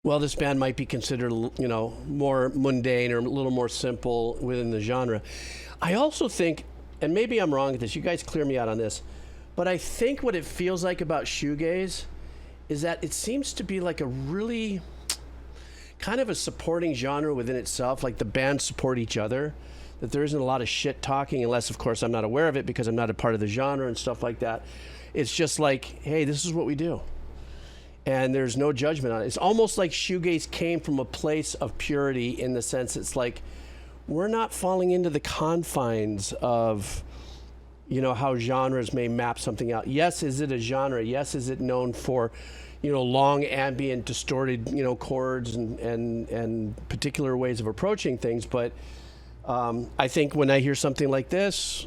well, this band might be considered, more mundane or a little more simple within the genre. I also think, and maybe I'm wrong at this, you guys clear me out on this, but I think what it feels like about shoegaze is that it seems to be like a really kind of a supporting genre within itself, like the bands support each other, that there isn't a lot of shit talking, unless, of course, I'm not aware of it because I'm not a part of the genre and stuff like that. It's just like, hey, this is what we do. And there's no judgment on it. It's almost like shoegaze came from a place of purity in the sense it's like, we're not falling into the confines of, how genres may map something out. Yes, is it a genre? Yes, is it known for, long ambient distorted, chords and particular ways of approaching things. But I think when I hear something like this,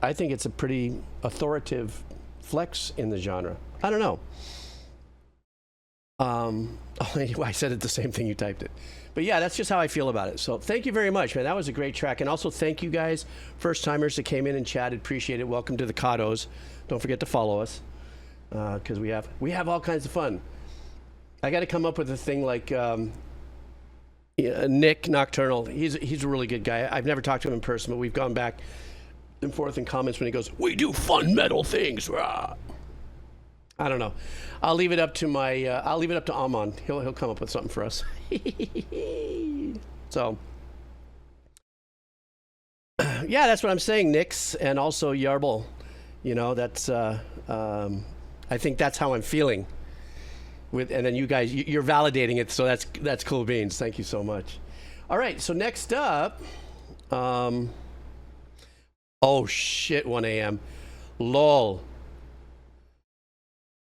I think it's a pretty authoritative flex in the genre. I don't know. I said it the same thing you typed it. But yeah, that's just how I feel about it. So thank you very much, man. That was a great track. And also thank you guys, first-timers that came in and chatted. Appreciate it. Welcome to the Kados. Don't forget to follow us because we have all kinds of fun. I got to come up with a thing like Nick Nocturnal. He's a really good guy. I've never talked to him in person, but we've gone back and forth in comments when he goes, "We do fun metal things." Rah. I don't know. I'll leave it up to Amon. He'll come up with something for us. So, yeah, that's what I'm saying, Nix, and also Yarble. That's I think that's how I'm feeling. And then you guys, you're validating it, so that's cool beans. Thank you so much. All right, so next up, oh shit, 1 a.m. LOL.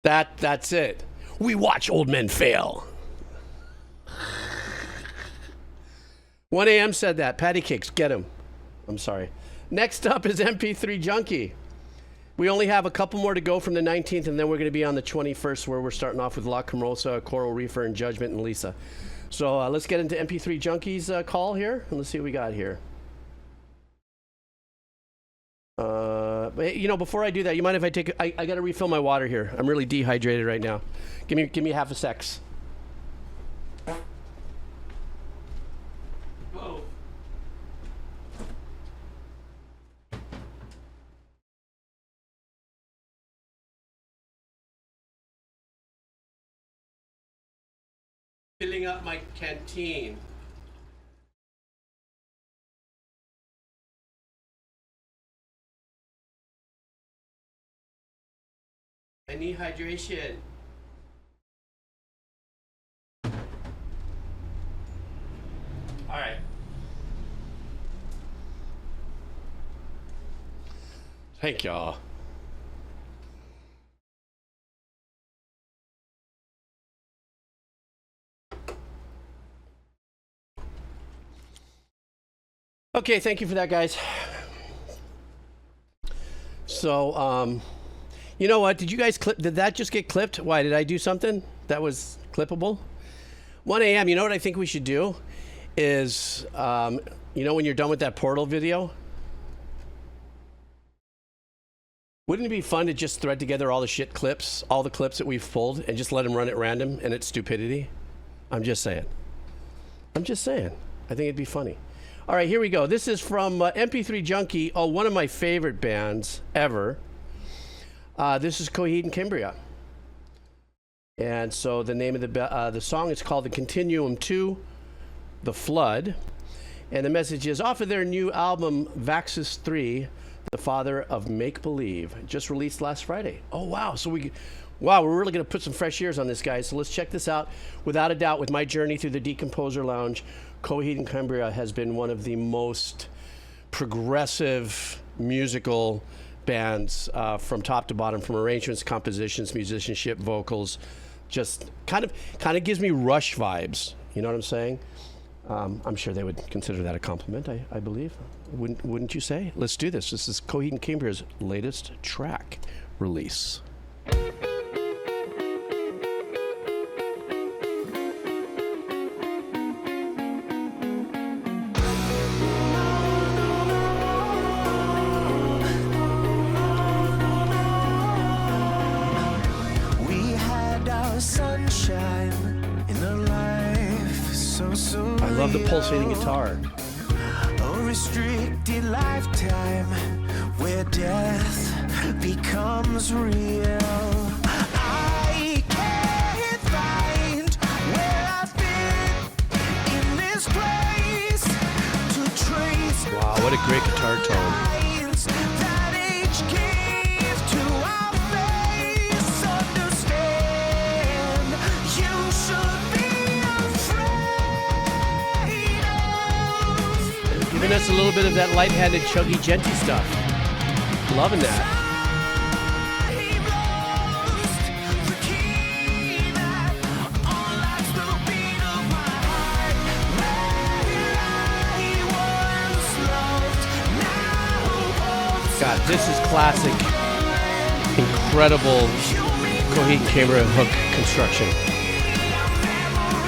That's it. We watch old men fail. 1 a.m. said that. Patty cakes, get him. I'm sorry. Next up is MP3 Junkie. We only have a couple more to go from the 19th, and then we're going to be on the 21st, where we're starting off with La Camosa, Coral Reefer, and Judgment, and Lisa. So let's get into MP3 Junkie's call here, and let's see what we got here. But, before I do that, you mind if I take? I got to refill my water here. I'm really dehydrated right now. Give me half a sec. Whoa. Filling up my canteen. I need hydration. All right. Thank y'all. Okay, thank you for that, guys. So, You know what? Did you guys clip? Did that just get clipped? Why? Did I do something that was clippable? 1 a.m. You know what I think we should do? Is, you know when you're done with that Portal video? Wouldn't it be fun to just thread together all the shit clips, all the clips that we've pulled, and just let them run at random and its stupidity? I'm just saying. I'm just saying. I think it'd be funny. All right, here we go. This is from MP3 Junkie. Oh, one of my favorite bands ever. This is Coheed and Cambria. And so the name of the song is called The Continuum 2, The Flood. And the message is off of their new album, Vaxis 3, the father of Make Believe, just released last Friday. Oh, wow. So we're really going to put some fresh ears on this, guys. So let's check this out. Without a doubt, with my journey through the Decomposer Lounge, Coheed and Cambria has been one of the most progressive musical bands from top to bottom, from arrangements, compositions, musicianship, vocals. Just kind of gives me Rush vibes. You know what I'm saying? I'm sure they would consider that a compliment, I believe. Wouldn't you say? Let's do this. This is Coheed and Cambria's latest track release. I love the pulsating guitar. A restricted lifetime where death becomes real. I can't find where I've been in this place to trace. Wow, what a great guitar tone. That age gave to our face. Understand, you should be afraid of. Giving us a little bit of that light-handed, chuggy, genty stuff. Loving that. God, this is classic, incredible Coheed and Cambria hook construction.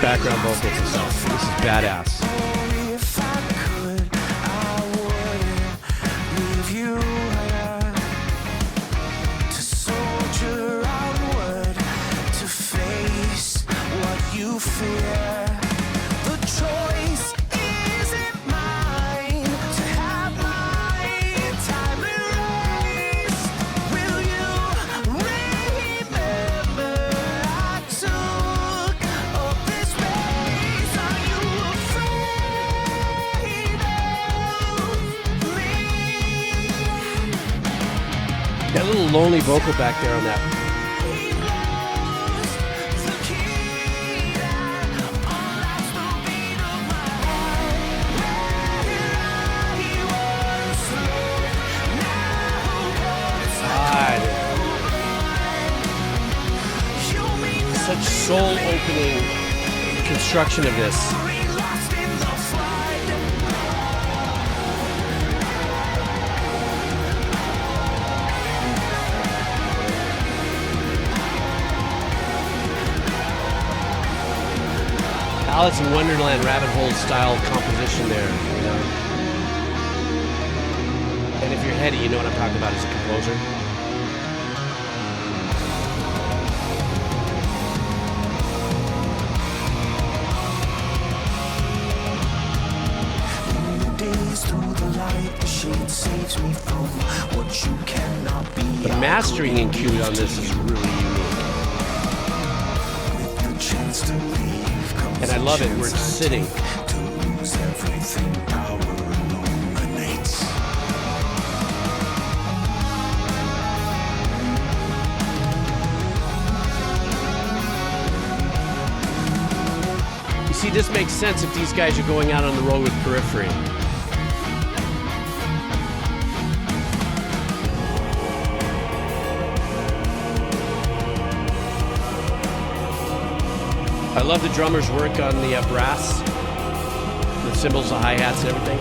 Background vocals and stuff. This is badass. If I could, I wouldn't leave you here to soldier onward, to face what you fear. The choice isn't mine to have my time erased. Will you remember I took up this space? Are you afraid of me? Got a little lonely vocal back there on that. Such soul-opening construction of this. Alice in Wonderland rabbit hole style composition there, you know. And if you're heady, you know what I'm talking about as a composer. Saves me from what you cannot be. The mastering in Q on this is really unique. With the chance to leave, and I love it where it's sitting. To lose everything power illuminates. You see, this makes sense if these guys are going out on the road with Periphery. I love the drummer's work on the brass, the cymbals, the hi-hats, and everything.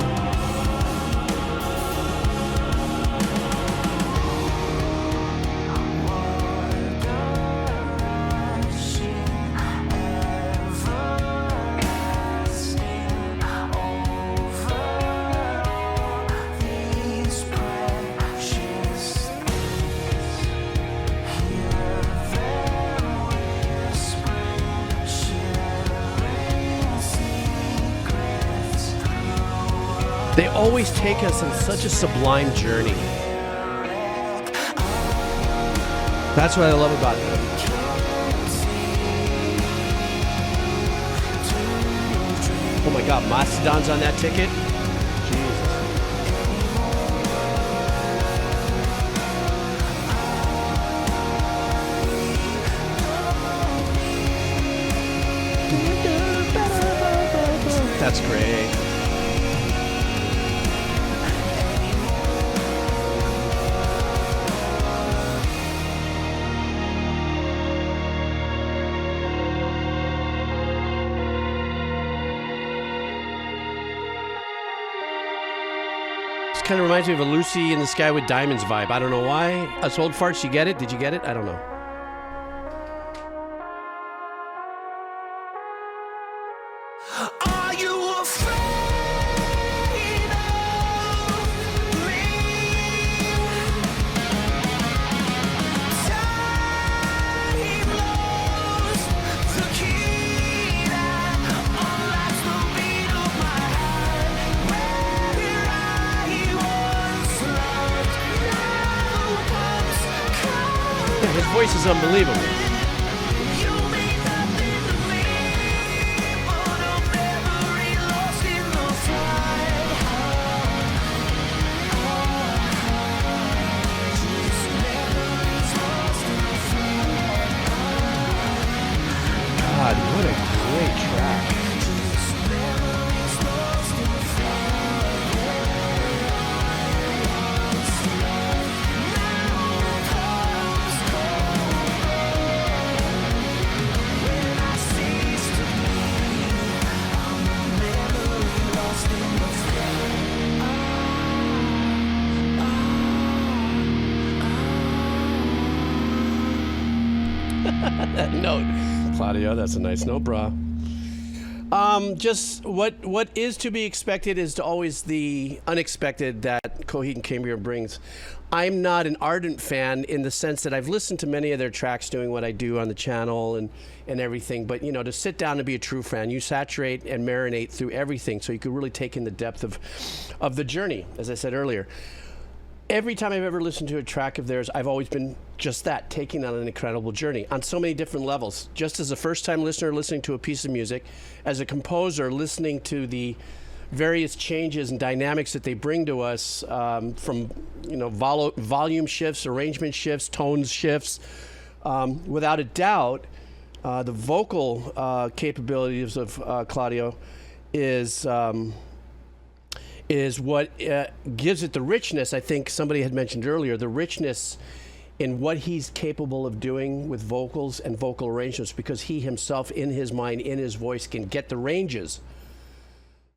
They always take us on such a sublime journey. That's what I love about them. Oh my God, Mastodon's on that ticket? Jesus. That's great. Kind of reminds me of a Lucy in the Sky with Diamonds vibe. I don't know why. Us old farts, you get it? Did you get it? I don't know. Are you afraid of me? Time blows the key that unlocks the beat of my heart. Where I once loved, now comes cold. Yeah, his voice is unbelievable. You mean nothing to me, but a memory lost in the flood. These memories lost in the flood. God, what a great track. These memories lost in the when I cease to be, I'm a memory lost in the That note. Claudio, that's a nice note, brah. Just what is to be expected is to always the unexpected that Coheed and Cambria brings. I'm not an ardent fan in the sense that I've listened to many of their tracks doing what I do on the channel and everything, but you know, to sit down and be a true fan, you saturate and marinate through everything so you can really take in the depth of the journey, as I said earlier. Every time I've ever listened to a track of theirs, I've always been just that, taking on an incredible journey on so many different levels. Just as a first-time listener listening to a piece of music, as a composer listening to the various changes and dynamics that they bring to us, from volume shifts, arrangement shifts, tones shifts. Without a doubt, the vocal capabilities of Claudio is what gives it the richness. I think somebody had mentioned earlier, the richness in what he's capable of doing with vocals and vocal arrangements, because he himself, in his mind, in his voice, can get the ranges.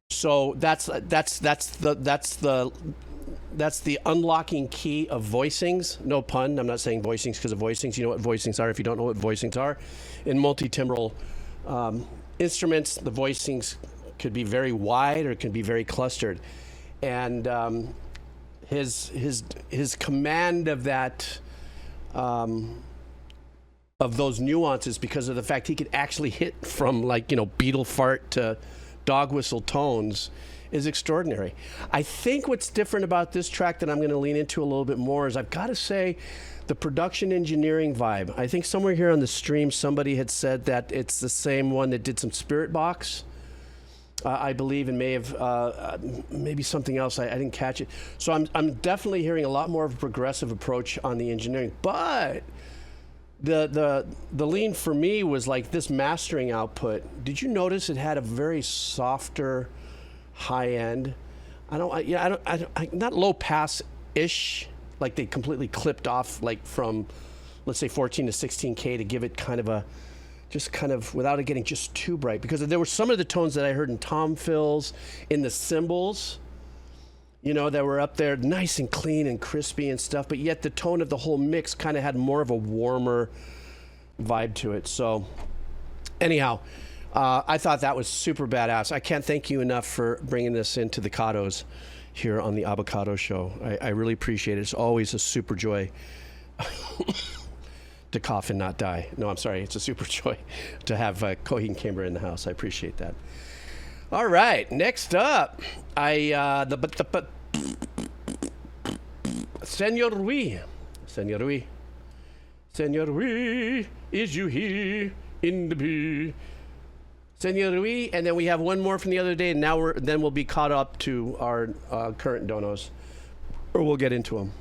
So that's the unlocking key of voicings. No pun. I'm not saying voicings because of voicings. You know what voicings are if you don't know what voicings are. In multi-timbral instruments, the voicings could be very wide or it can be very clustered, and his command of that, of those nuances, because of the fact he could actually hit from, like, beetle fart to dog whistle tones, is extraordinary. I think what's different about this track that I'm going to lean into a little bit more is, I've got to say, the production engineering vibe. I think somewhere here on the stream somebody had said that it's the same one that did some Spirit Box, I believe, and may have maybe something else. I didn't catch it. So I'm definitely hearing a lot more of a progressive approach on the engineering. But the lean for me was like this mastering output. Did you notice it had a very softer high end? Not low pass ish, like they completely clipped off, like from, let's say, 14 to 16K to give it kind of a, just kind of without it getting just too bright, because there were some of the tones that I heard in tom fills, in the cymbals, that were up there nice and clean and crispy and stuff, but yet the tone of the whole mix kind of had more of a warmer vibe to it. So anyhow, I thought that was super badass. I can't thank you enough for bringing this into the Kados here on the Avocado Show. I really appreciate it. It's always a super joy to cough and not die. No, I'm sorry. It's a super joy to have Coheed and Cambria in the house. I appreciate that. All right, next up, Senor Rui. Senor Rui. Senor Rui, is you here in the bee? Senor Rui, and then we have one more from the other day, and now we'll be caught up to our current donos, or we'll get into them.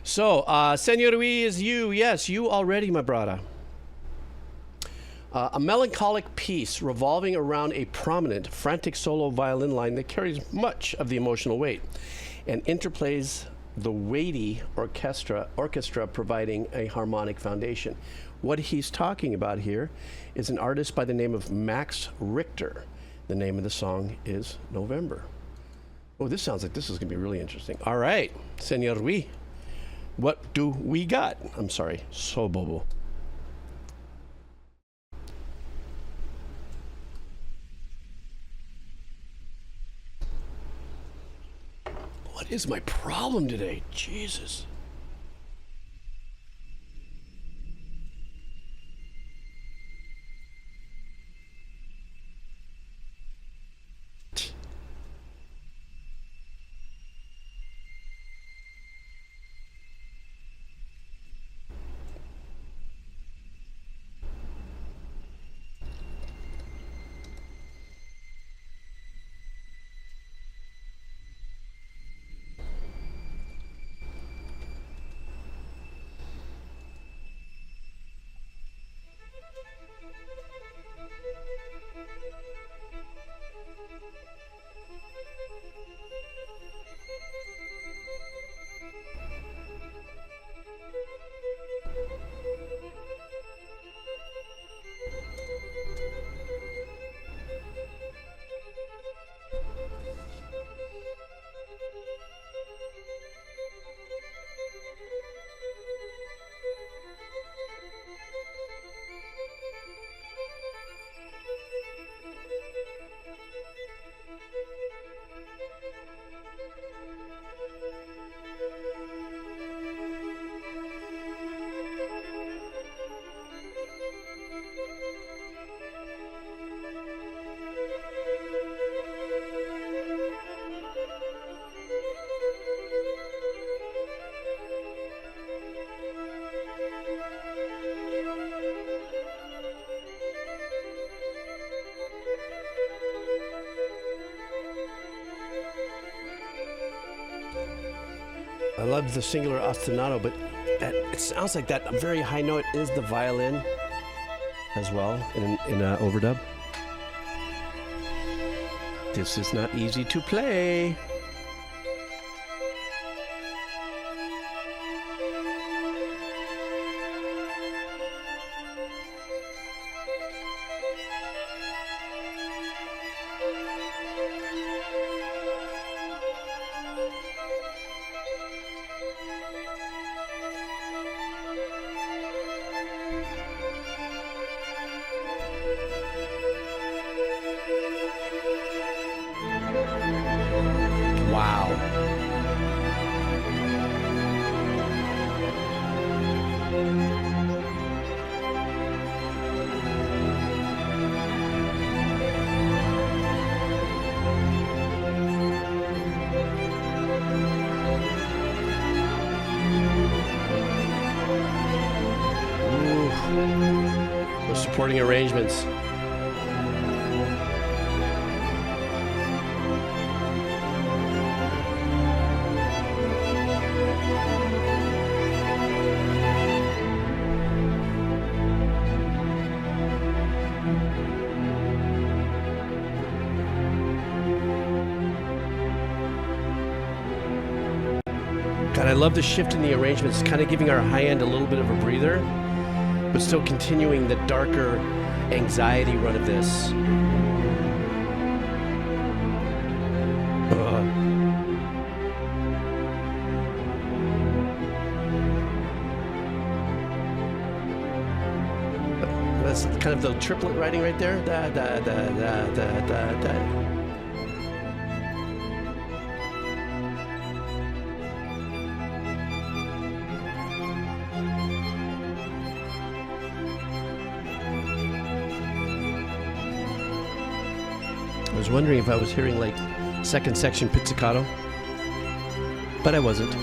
So, Senor Rui is you. Yes, you already, my brother. A melancholic piece revolving around a prominent, frantic solo violin line that carries much of the emotional weight and interplays the weighty orchestra providing a harmonic foundation. What he's talking about here is an artist by the name of Max Richter. The name of the song is November. Oh, this sounds like this is going to be really interesting. All right, Senor Rui, what do we got? I'm sorry, so bobo. What is my problem today? Jesus. I love the singular ostinato, but it sounds like that very high note is the violin as well in an overdub. This is not easy to play. Supporting arrangements. God, I love the shift in the arrangements, kind of giving our high end a little bit of a breather, but still continuing the darker anxiety run of this. That's kind of the triplet writing right there. Da, da, da, da, da, da, da. was wondering if I was hearing like second section pizzicato, but I wasn't.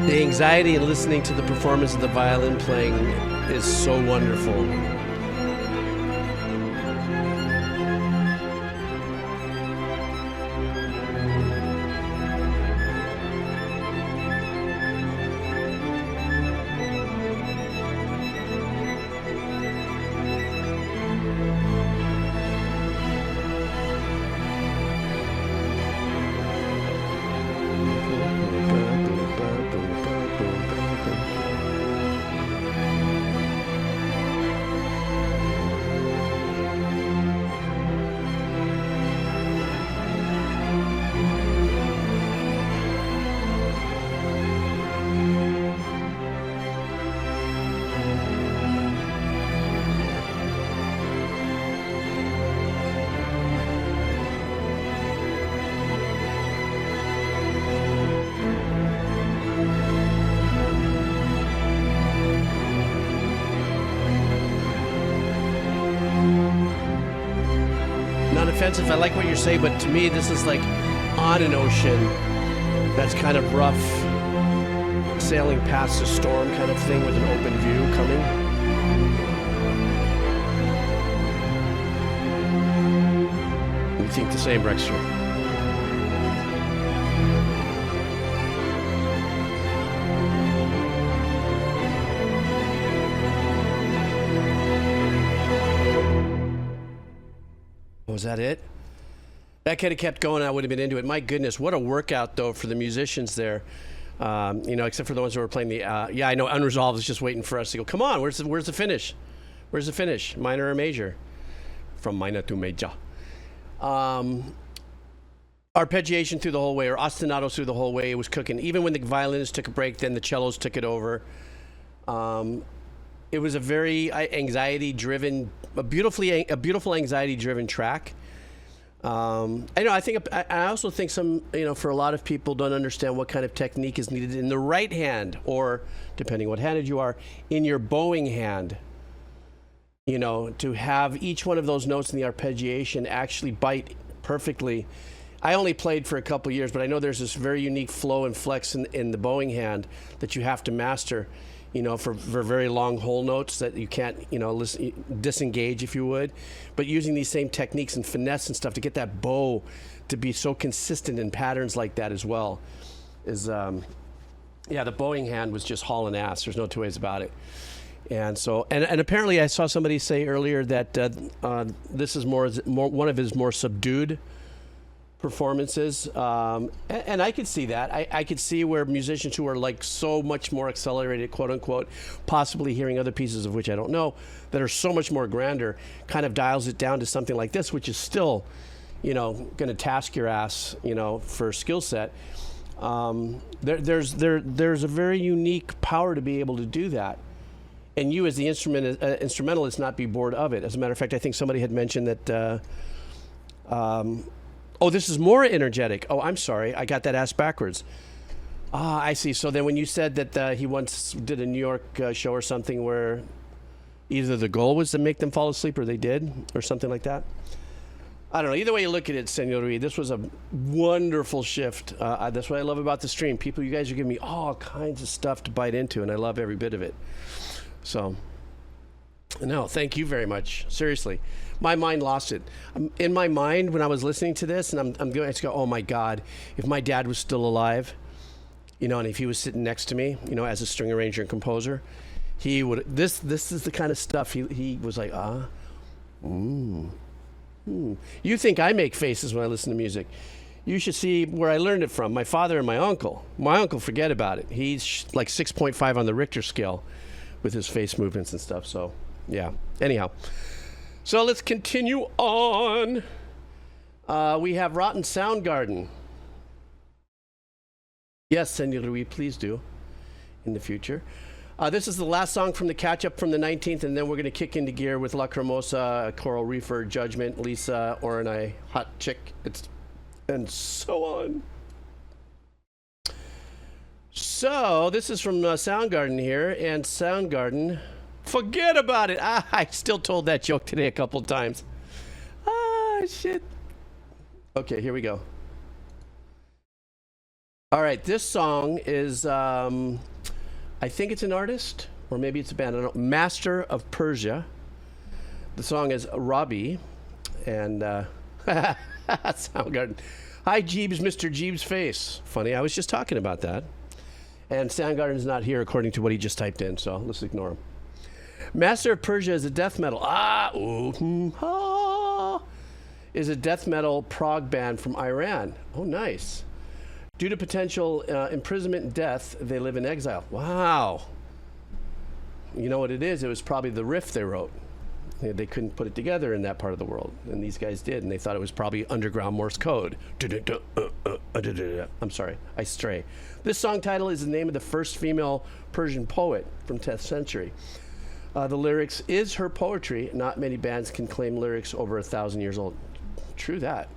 The anxiety in listening to the performance of the violin playing is so wonderful. Offensive, I like what you're saying, but to me this is like on an ocean that's kind of rough, sailing past a storm kind of thing with an open view coming. We think the same, Richter. Was that it? That could have kept going. I would have been into it. My goodness, what a workout though for the musicians there. You know, except for the ones who were playing the. Yeah, I know. Unresolved is just waiting for us to go. Come on, where's the finish? Where's the finish? Minor or major? From minor to major. Arpeggiation through the whole way, or ostinatos through the whole way. It was cooking. Even when the violinists took a break, then the cellos took it over. It was a very anxiety-driven, a beautiful anxiety-driven track. I also think some, for a lot of people don't understand what kind of technique is needed in the right hand, or depending what handed you are, in your bowing hand. To have each one of those notes in the arpeggiation actually bite perfectly. I only played for a couple years, but I know there's this very unique flow and flex in the bowing hand that you have to master. For very long whole notes that you can't, disengage, if you would. But using these same techniques and finesse and stuff to get that bow to be so consistent in patterns like that as well is, the bowing hand was just hauling ass. There's no two ways about it. And so, and apparently I saw somebody say earlier that this is more one of his more subdued performances, and I could see that. I could see where musicians who are like so much more accelerated, quote unquote, possibly hearing other pieces of which I don't know, that are so much more grander, kind of dials it down to something like this, which is still, going to task your ass, for skill set. There's a very unique power to be able to do that, and you as the instrumentalist not be bored of it. As a matter of fact, I think somebody had mentioned that. Oh, this is more energetic. Oh, I'm sorry. I got that ass backwards. I see. So then when you said that he once did a New York show or something where either the goal was to make them fall asleep or they did or something like that. I don't know. Either way you look at it, Senor Reed, this was a wonderful shift. That's what I love about the stream. You guys are giving me all kinds of stuff to bite into, and I love every bit of it. So, no, thank you very much. Seriously. My mind lost it. In my mind, when I was listening to this, and I'm going to go, oh my God, if my dad was still alive, and if he was sitting next to me, as a string arranger and composer, he would. This is the kind of stuff he was like, You think I make faces when I listen to music? You should see where I learned it from. My father and my uncle. My uncle, forget about it. He's like 6.5 on the Richter scale with his face movements and stuff. So, yeah. Anyhow. So let's continue on. We have Rotten Soundgarden. Yes, Senor Louis, please do in the future. This is the last song from the catch-up from the 19th, and then we're going to kick into gear with La Cremosa, Coral Reefer, Judgment, Lisa, Oranai, Hot Chick, and so on. So this is from Soundgarden here, and Soundgarden, forget about it. I still told that joke today a couple of times. Shit. Okay, here we go. All right, this song is, I think it's an artist, or maybe it's a band, I don't know, Master of Persia. The song is Rabee, and Soundgarden. Hi, Jeeves, Mr. Jeeves Face. Funny, I was just talking about that. And Soundgarden's not here according to what he just typed in, so let's ignore him. Master of Persia is a death metal. Is a death metal prog band from Iran. Oh, nice. Due to potential imprisonment and death, they live in exile. Wow. You know what it is? It was probably the riff they wrote. They couldn't put it together in that part of the world, and these guys did, and they thought it was probably underground Morse code. I'm sorry, I stray. This song title is the name of the first female Persian poet from 10th century. The lyrics is her poetry. Not many bands can claim lyrics over 1,000 years old. True that.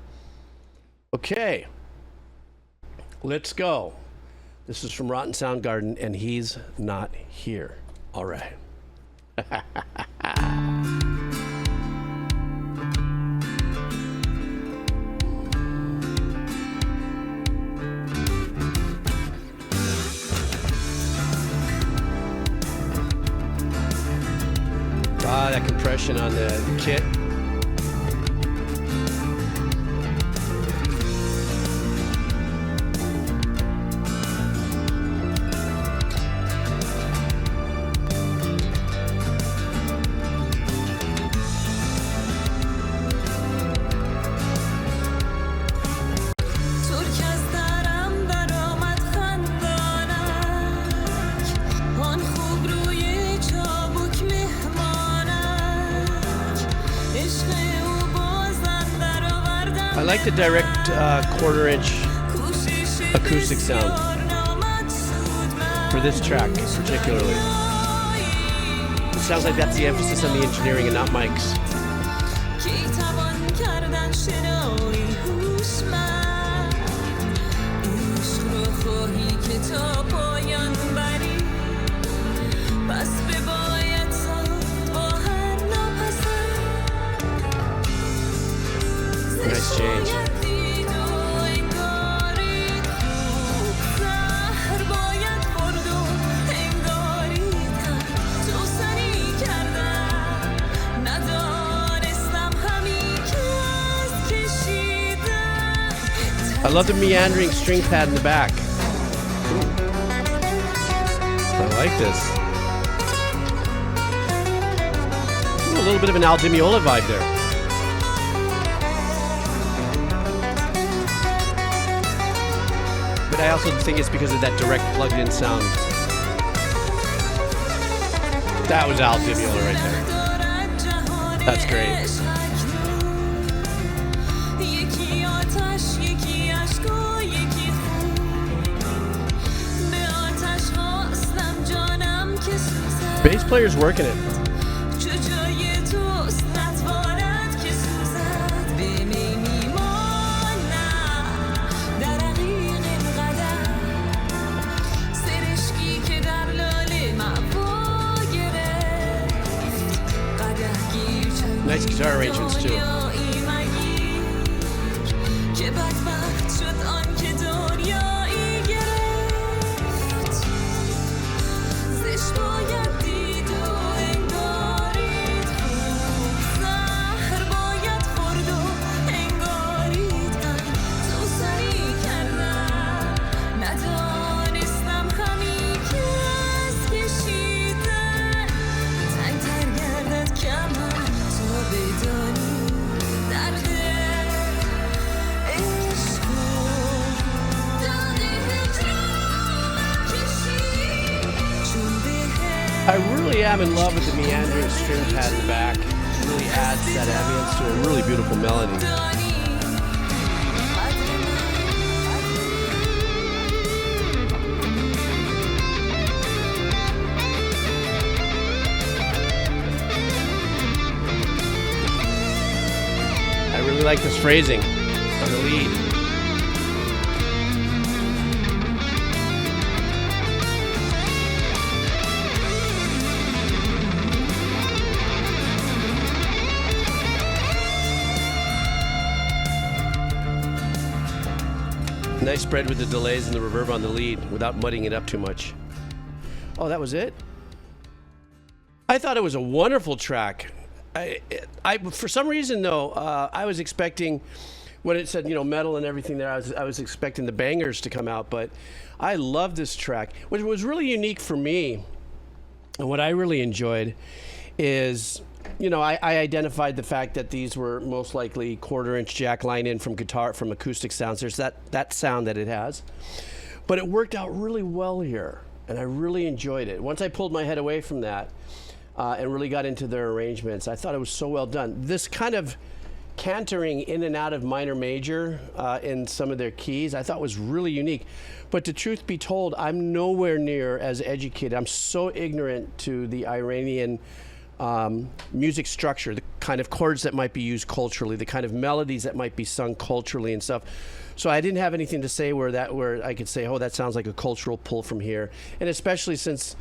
Okay, let's go. This is from Rotten Soundgarden, and he's not here. All right. That compression on the kit. I like the direct quarter-inch acoustic sound for this track particularly. It sounds like that's the emphasis on the engineering and not mics. Nice change. I love the meandering string pad in the back. I like this. Ooh, a little bit of an Al Di Meola vibe there. But I also think it's because of that direct plugged-in sound. That was Al Di Meola right there. That's great. Bass player's working it. Nice guitar arrangements too. I really am in love with the meandering string pad in the back. really adds that ambience to a really beautiful melody. I really like this phrasing on the lead. Nice spread with the delays and the reverb on the lead without mudding it up too much. Oh, that was it? I thought it was a wonderful track. I for some reason though, I was expecting when it said metal and everything there. I was expecting the bangers to come out, but I love this track. What was really unique for me, and what I really enjoyed, is I identified the fact that these were most likely quarter-inch jack line in from acoustic sounds. There's that sound that it has, but it worked out really well here, and I really enjoyed it. Once I pulled my head away from that. And really got into their arrangements. I thought it was so well done. This kind of cantering in and out of minor major in some of their keys, I thought was really unique. But the truth be told, I'm nowhere near as educated. I'm so ignorant to the Iranian music structure, the kind of chords that might be used culturally, the kind of melodies that might be sung culturally and stuff. So I didn't have anything to say where I could say, oh, that sounds like a cultural pull from here. And especially since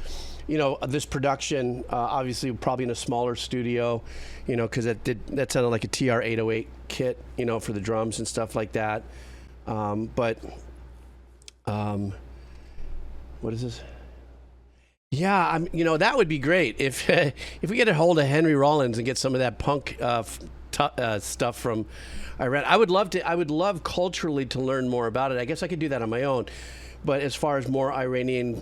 this production, obviously probably in a smaller studio, because that sounded like a TR-808 kit, for the drums and stuff like that. What is this? Yeah, that would be great if we get a hold of Henry Rollins and get some of that punk stuff from Iran. I would love culturally to learn more about it. I guess I could do that on my own. But as far as more Iranian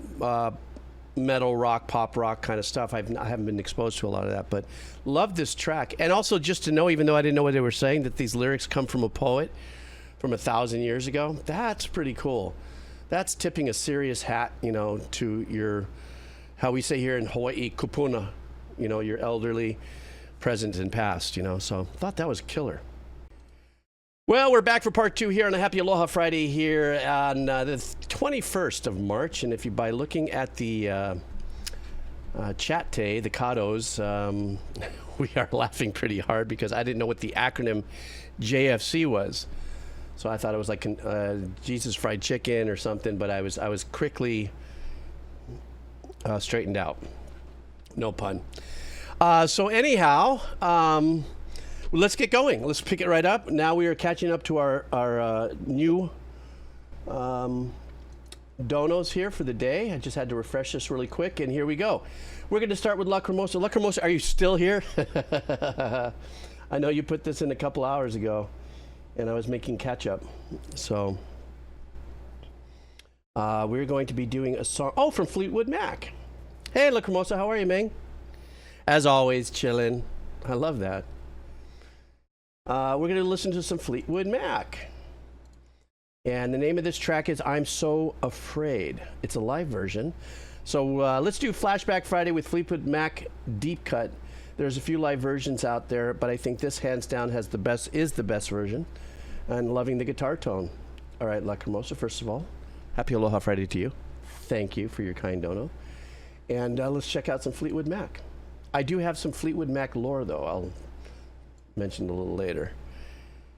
metal rock, pop rock kind of stuff, I haven't been exposed to a lot of that, but love this track. And also just to know, even though I didn't know what they were saying, that these lyrics come from a poet from 1,000 years ago. That's pretty cool. That's tipping a serious hat, to your, how we say here in Hawaii, kupuna, your elderly present and past, so thought that was killer. Well, we're back for part 2 here on a Happy Aloha Friday here on the 21st of March. And if you, by looking at the chatte, the Kados, we are laughing pretty hard because I didn't know what the acronym JFC was. So I thought it was like Jesus Fried Chicken or something, but I was quickly straightened out. No pun. So anyhow, let's get going. Let's pick it right up. Now we are catching up to our new donos here for the day. I just had to refresh this really quick, and here we go. We're going to start with Lacrimosa. Lacrimosa, are you still here? I know you put this in a couple hours ago, and I was making catch-up. So we're going to be doing a song. From Fleetwood Mac. Hey, Lacrimosa, how are you, Ming? As always, chillin'. I love that. We're going to listen to some Fleetwood Mac. And the name of this track is I'm So Afraid. It's a live version. So let's do Flashback Friday with Fleetwood Mac Deep Cut. There's a few live versions out there, but I think this hands down is the best version. And loving the guitar tone. All right, Lacrimosa, first of all, Happy Aloha Friday to you. Thank you for your kind dono. And let's check out some Fleetwood Mac. I do have some Fleetwood Mac lore, though. I'll mention a little later,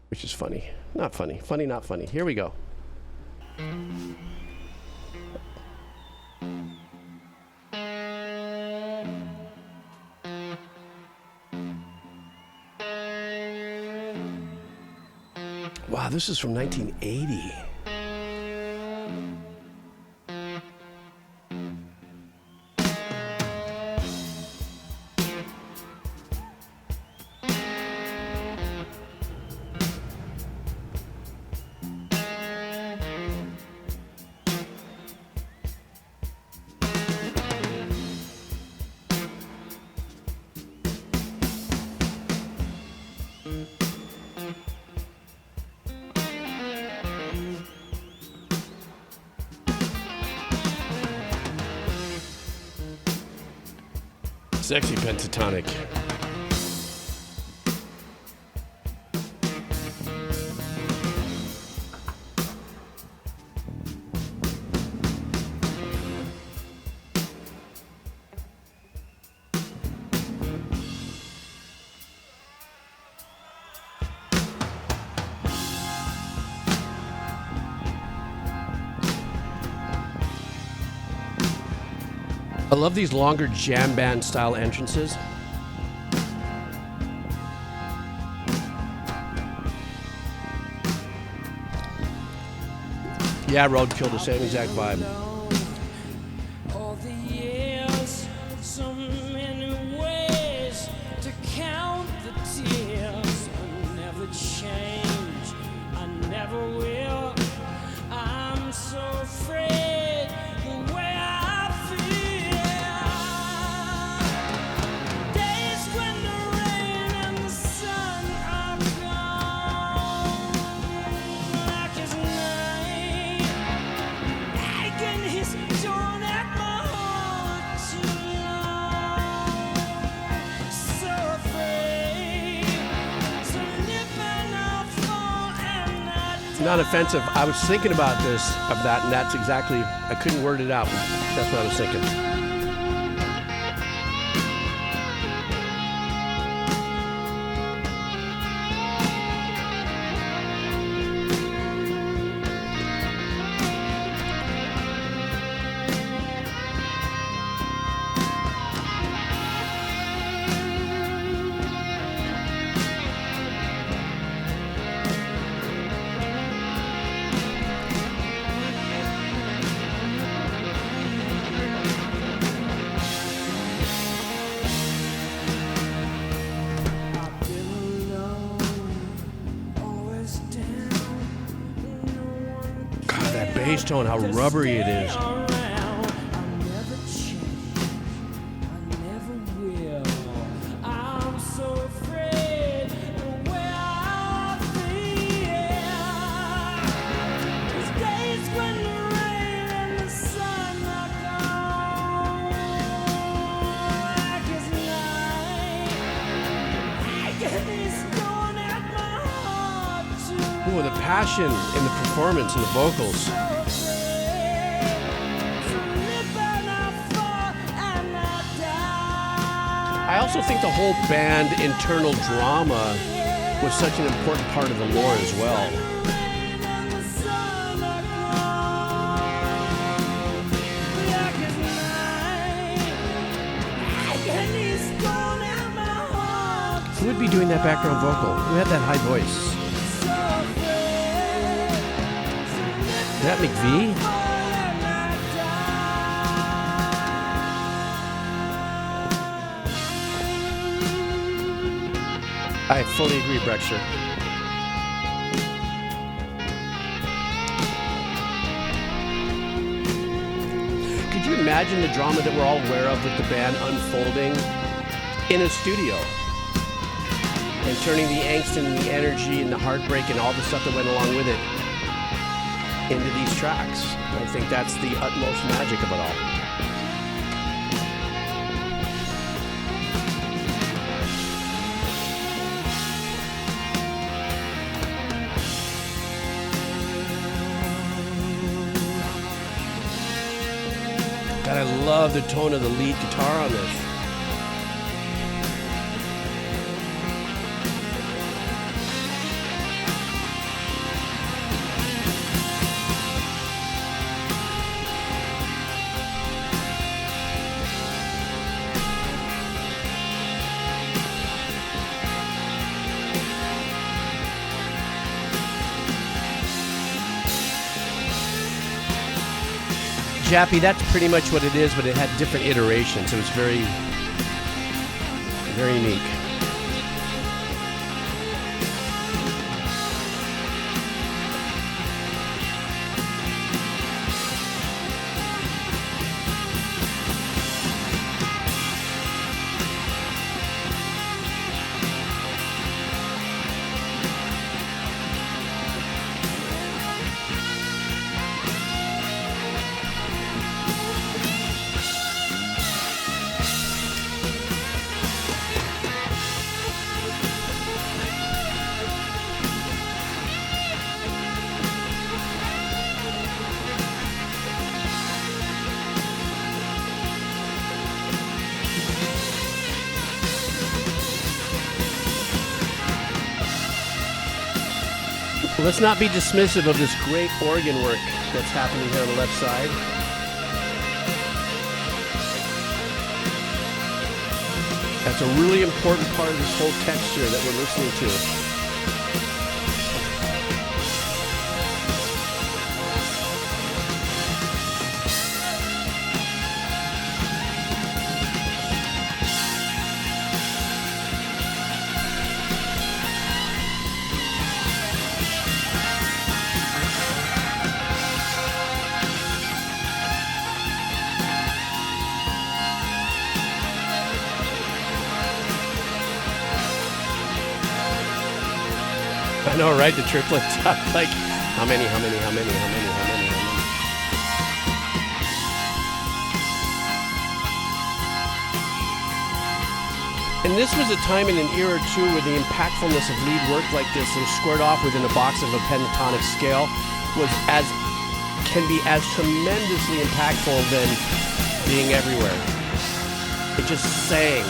which is funny. Not funny. Funny, not funny. Here we go. Wow, this is from 1980. Sexy pentatonic. I love these longer jam band style entrances. Yeah, Roadkill, the same exact vibe. All the years, so many ways to count the tears. I never change, I never will. I'm so afraid the way I feel. Days when the rain and the sun are gone, like it's night. Aching, he's torn at my heart too long. So afraid, so live and I'll fall and I'll It's not offensive. I was thinking about that, and that's exactly, I couldn't word it out. That's what I was thinking. God, that bass tone, how rubbery it is. I'll never change, I never will. I'm so afraid the way I feel. These days when the rain and the sun are gone, like it's night. Aching is torn at my heart too. Ooh, the passion in the performance and the vocals. I also think the whole band internal drama was such an important part of the lore as well. Who would be doing that background vocal? Who had that high voice? Is that McVie? I fully agree, Brexter. Could you imagine the drama that we're all aware of with the band unfolding in a studio? And turning the angst and the energy and the heartbreak and all the stuff that went along with it into these tracks. I think that's the utmost magic of it all. God, I love the tone of the lead guitar on this. Jappy, that's pretty much what it is, but it had different iterations. It was very, very unique. Let's not be dismissive of this great organ work that's happening here on the left side. That's a really important part of this whole texture that we're listening to. I know, right? The triplets. Like, how many? And this was a time in an era, too, where the impactfulness of lead work like this and squared off within a box of a pentatonic scale can be as tremendously impactful than being everywhere. It just sang.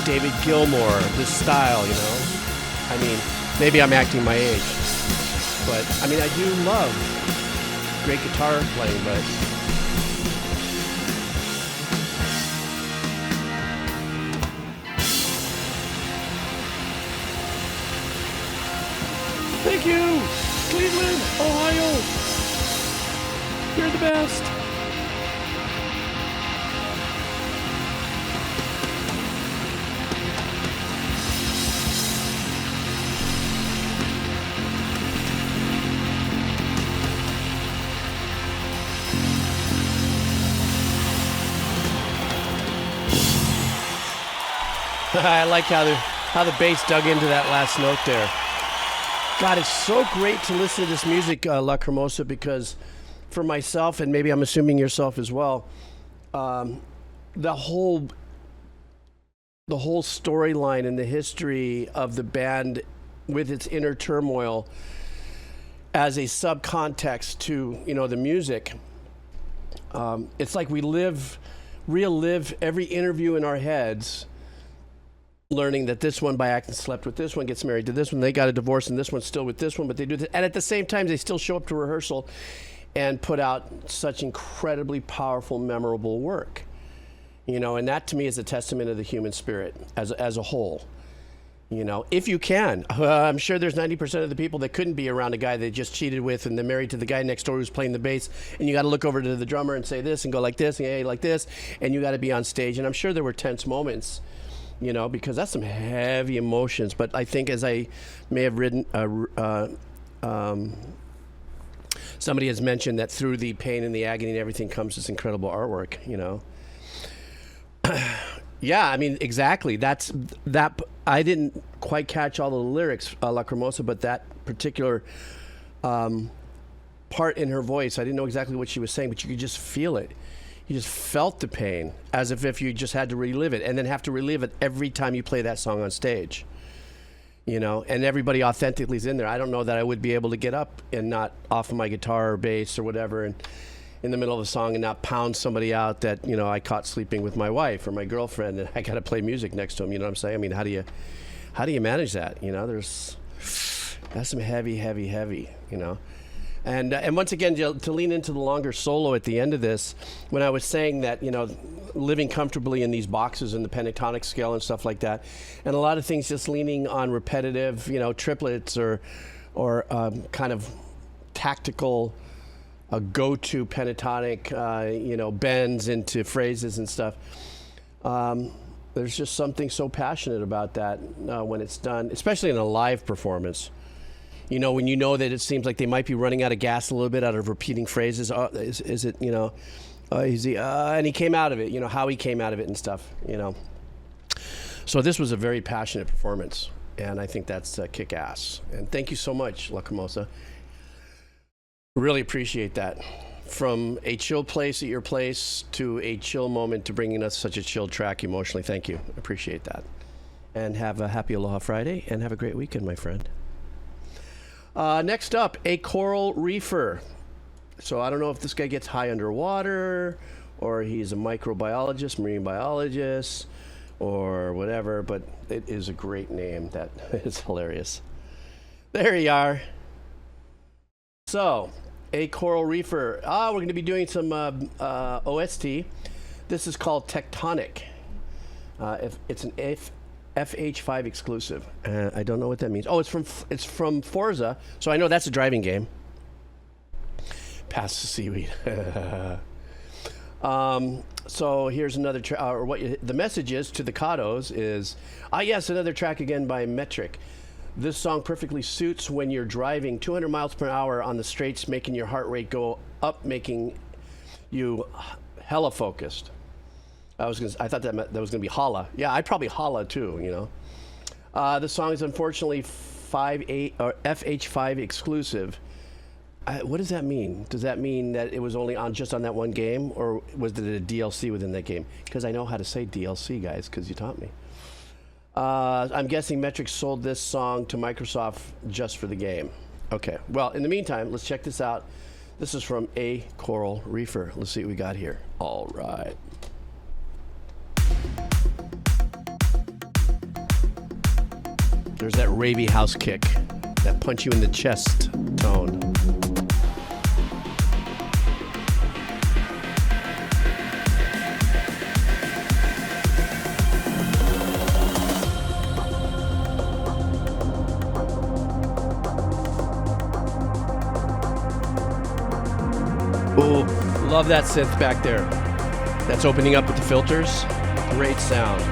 David Gilmour, this style, you know? I mean, maybe I'm acting my age, but I mean, I do love great guitar playing, but thank you, Cleveland, Ohio. You're the best. I like how the bass dug into that last note there. God, it's so great to listen to this music, Lacrimosa, because for myself, and maybe I'm assuming yourself as well, the whole storyline and the history of the band with its inner turmoil as a subcontext to, you know, the music. It's like we relive every interview in our heads, learning that this one by accident slept with this one, gets married to this one, they got a divorce, and this one's still with this one, but they do this. And at the same time, they still show up to rehearsal and put out such incredibly powerful, memorable work. You know, and that to me is a testament of the human spirit as a whole. You know, if you can. I'm sure there's 90% of the people that couldn't be around a guy they just cheated with and they're married to the guy next door who's playing the bass, and you got to look over to the drummer and say this and go like this and hey, like this, and you got to be on stage. And I'm sure there were tense moments, you know, because that's some heavy emotions. But I think, as I may have written, somebody has mentioned that through the pain and the agony and everything comes this incredible artwork, you know. Yeah, I mean, exactly. That. I didn't quite catch all the lyrics, Lacrimosa, but that particular part in her voice, I didn't know exactly what she was saying, but you could just feel it. You just felt the pain, as if you just had to relive it, and then have to relive it every time you play that song on stage. You know, and everybody authentically is in there. I don't know that I would be able to get up and not off of my guitar or bass or whatever, and in the middle of a song and not pound somebody out that, you know, I caught sleeping with my wife or my girlfriend, and I got to play music next to them. You know what I'm saying? I mean, how do you manage that? You know, that's some heavy, you know. And once again, to lean into the longer solo at the end of this, when I was saying that, you know, living comfortably in these boxes in the pentatonic scale and stuff like that, and a lot of things just leaning on repetitive, you know, triplets or kind of tactical go-to pentatonic, you know, bends into phrases and stuff. There's just something so passionate about that when it's done, especially in a live performance. You know, when you know that it seems like they might be running out of gas a little bit out of repeating phrases. Is it, you know, and he came out of it, you know, how he came out of it and stuff, you know. So this was a very passionate performance, and I think that's kick-ass. And thank you so much, Lacrimosa. Really appreciate that. From a chill place at your place to a chill moment to bringing us such a chill track emotionally. Thank you. Appreciate that. And have a happy Aloha Friday, and have a great weekend, my friend. Next up, a coral reefer. So I don't know if this guy gets high underwater, or he's a microbiologist, marine biologist, or whatever, but it is a great name. That is hilarious. There you are. So, a coral reefer. We're going to be doing some OST. This is called Techtonic. If it's an FH5 exclusive. I don't know what that means. Oh, it's from Forza, so I know that's a driving game. Pass the seaweed. So here's another track. The message is to the Kados is, yes, another track again by Metrik. This song perfectly suits when you're driving 200 miles per hour on the straights, making your heart rate go up, making you hella focused. I thought that was gonna be holla. Yeah, I'd probably holla too. You know. The song is unfortunately FH5 exclusive. What does that mean? Does that mean that it was only just on that one game, or was it a DLC within that game? Because I know how to say DLC, guys, because you taught me. I'm guessing Metrik sold this song to Microsoft just for the game. Okay. Well, in the meantime, let's check this out. This is from A Coral Reefer. Let's see what we got here. All right. There's that Rabee house kick, that punch you in the chest tone. Ooh, love that synth back there. That's opening up with the filters. Great sound.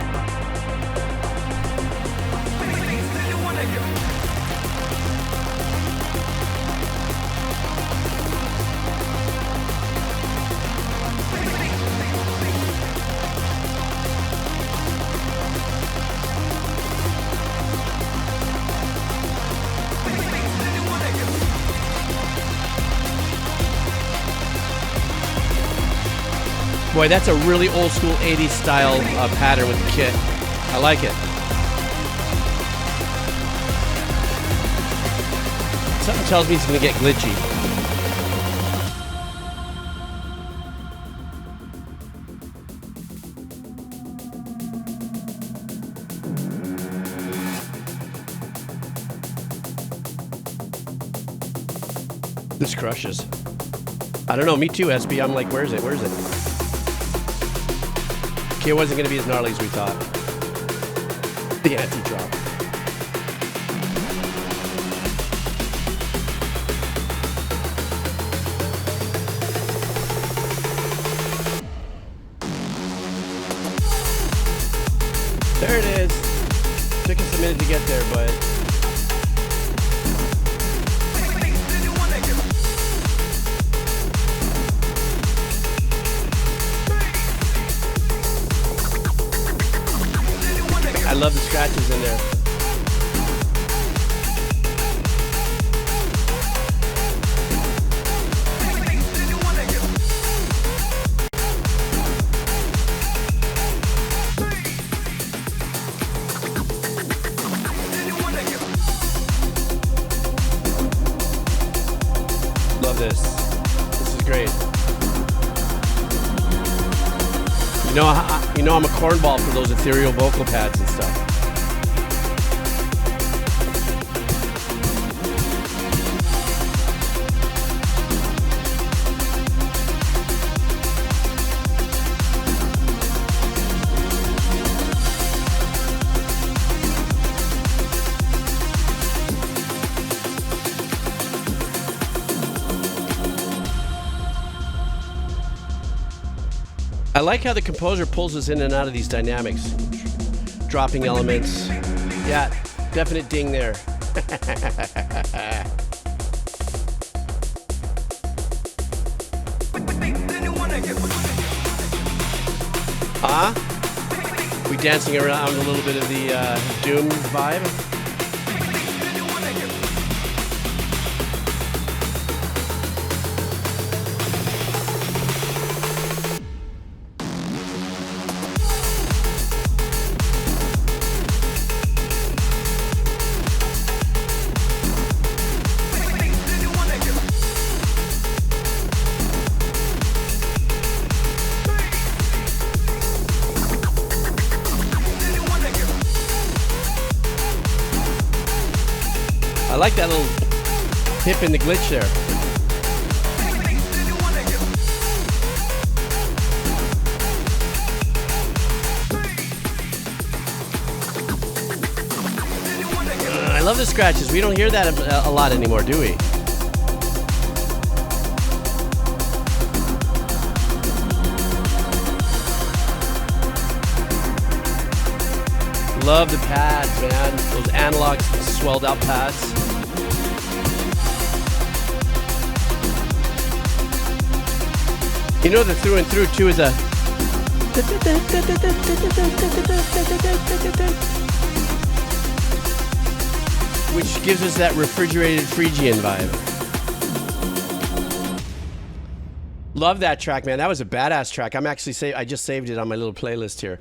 Boy, that's a really old school 80s style pattern with the kit. I like it. Something tells me it's going to get glitchy. This crushes. I don't know, me too, SB. I'm like, where's it? Where's it? Okay, it wasn't going to be as gnarly as we thought. The anti-drop. There it is. Took us a minute to get there, but... I love the scratches in there. Love this. This is great. You know I'm a cornball for those ethereal vocal pads and stuff. I like how the composer pulls us in and out of these dynamics. Dropping elements. Yeah, definite ding there. We dancing around a little bit of the Doom vibe. I like that little hip in the glitch there. love the scratches. We don't hear that a lot anymore, do we? Love the pads, man. Those analog swelled out pads. You know the through and through too is a which gives us that refrigerated Phrygian vibe. Love that track, man. That was a badass track. I just saved it on my little playlist here.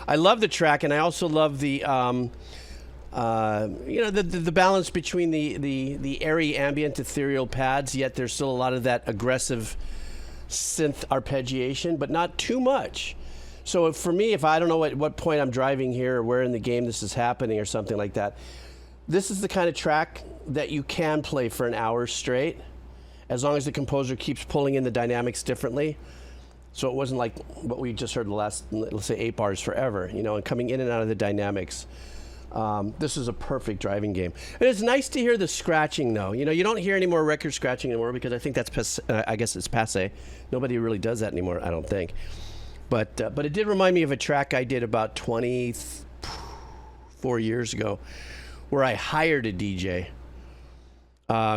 I love the track, and I also love the the balance between the airy ambient ethereal pads, yet there's still a lot of that aggressive synth arpeggiation, but not too much. So for me, if I don't know at what point I'm driving here or where in the game this is happening or something like that, this is the kind of track that you can play for an hour straight, as long as the composer keeps pulling in the dynamics differently. So it wasn't like what we just heard the last, let's say, 8 bars forever, and coming in and out of the dynamics. This is a perfect driving game. And it's nice to hear the scratching, though. You don't hear any more record scratching anymore because I think that's, I guess it's passé. Nobody really does that anymore, I don't think. But it did remind me of a track I did about 24 years ago where I hired a DJ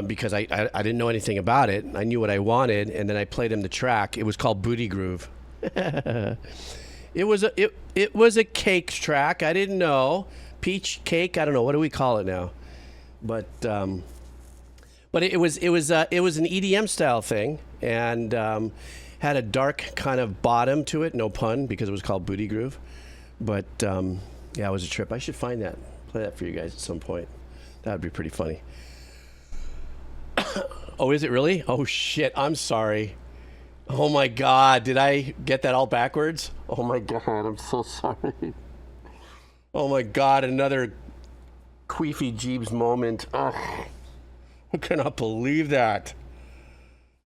because I didn't know anything about it. I knew what I wanted, and then I played him the track. It was called Booty Groove. It was a cake track. I didn't know. Peach cake, I don't know, what do we call it now? But it was an EDM style thing, and had a dark kind of bottom to it, no pun, because it was called Booty Groove. But yeah, it was a trip. I should find that, play that for you guys at some point. That would be pretty funny. Oh, is it really? Oh shit, I'm sorry. Oh my god, did I get that all backwards? Oh my god, I'm so sorry. Oh my god, another queefy Jeeves moment. Ugh. I cannot believe that.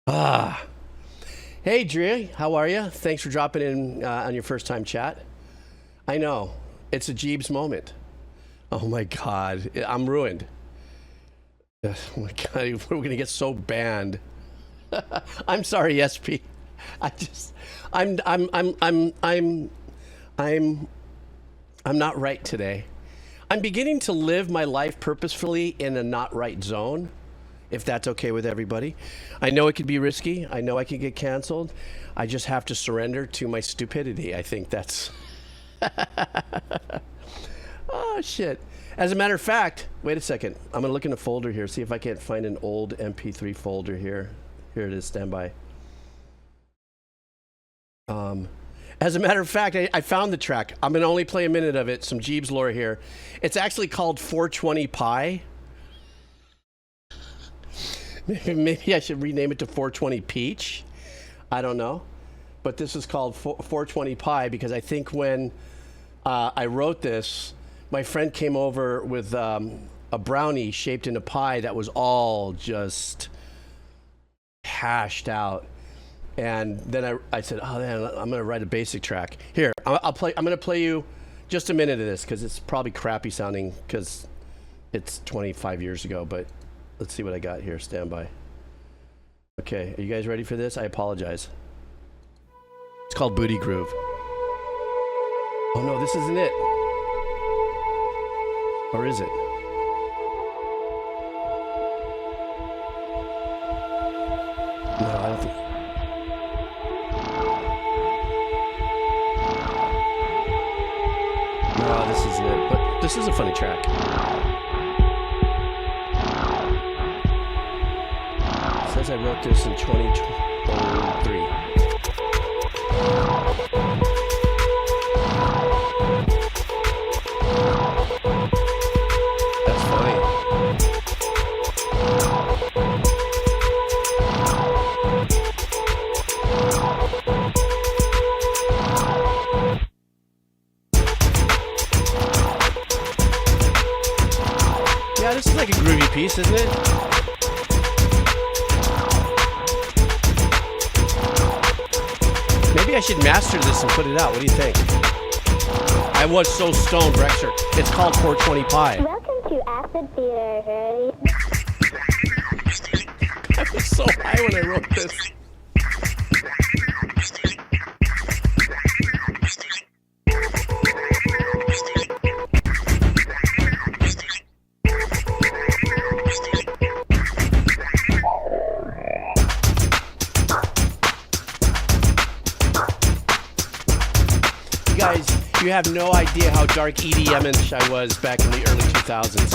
Hey Drea, how are you? Thanks for dropping in on your first time chat. I know, it's a Jeeves moment. Oh my god, I'm ruined. Oh my god, we're gonna get so banned. I'm sorry, SP. I'm not right today. I'm beginning to live my life purposefully in a not right zone, if that's okay with everybody. I know it could be risky. I know I could get canceled. I just have to surrender to my stupidity. I think that's... Oh, shit. As a matter of fact, wait a second. I'm going to look in a folder here, see if I can't find an old MP3 folder here. Here it is, stand by. As a matter of fact, I found the track. I'm going to only play a minute of it, some Jeeves lore here. It's actually called 420 Pi. Maybe I should rename it to 420 Peach. I don't know. But this is called 420 Pi because I think when I wrote this, my friend came over with a brownie shaped in a pie that was all just hashed out. And then I said, oh man, I'm gonna write a basic track. Here, I'm gonna play you just a minute of this because it's probably crappy sounding because it's 25 years ago, but let's see what I got here, stand by. Okay, are you guys ready for this? I apologize. It's called Booty Groove. Oh no, this isn't it. Or is it? No, I don't think. No, this isn't it, but this is a funny track. It says I wrote this in 2023. That's funny. Yeah, this is like a groovy piece, isn't it? Maybe I should master this and put it out. What do you think? I was so stoned, Richter. It's called 420 Pi. Welcome to Asset theater, ready? I was so high when I wrote this. Guys, you have no idea how dark EDM-ish I was back in the early 2000s.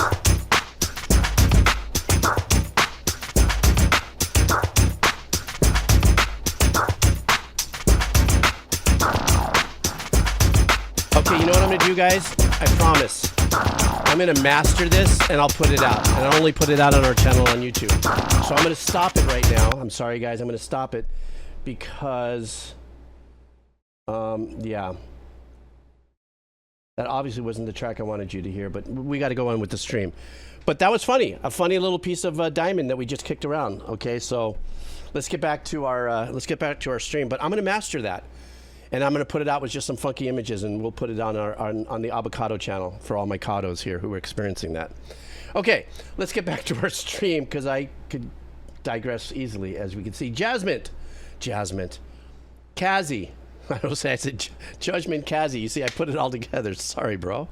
Okay, you know what I'm gonna do, guys? I promise. I'm gonna master this and I'll put it out. And I'll only put it out on our channel on YouTube. So I'm gonna stop it right now. I'm sorry, guys. I'm gonna stop it because, yeah. That obviously wasn't the track I wanted you to hear, but we got to go on with the stream. But that was funny, a funny little piece of diamond that we just kicked around. Okay, so let's get back to our stream. But I'm going to master that, and I'm going to put it out with just some funky images, and we'll put it on on the Avocado channel for all my Cados here who are experiencing that. Okay, let's get back to our stream because I could digress easily, as we can see. Jasmine, Kazi. I don't say I said Judgment Kazi. You see, I put it all together. Sorry, bro.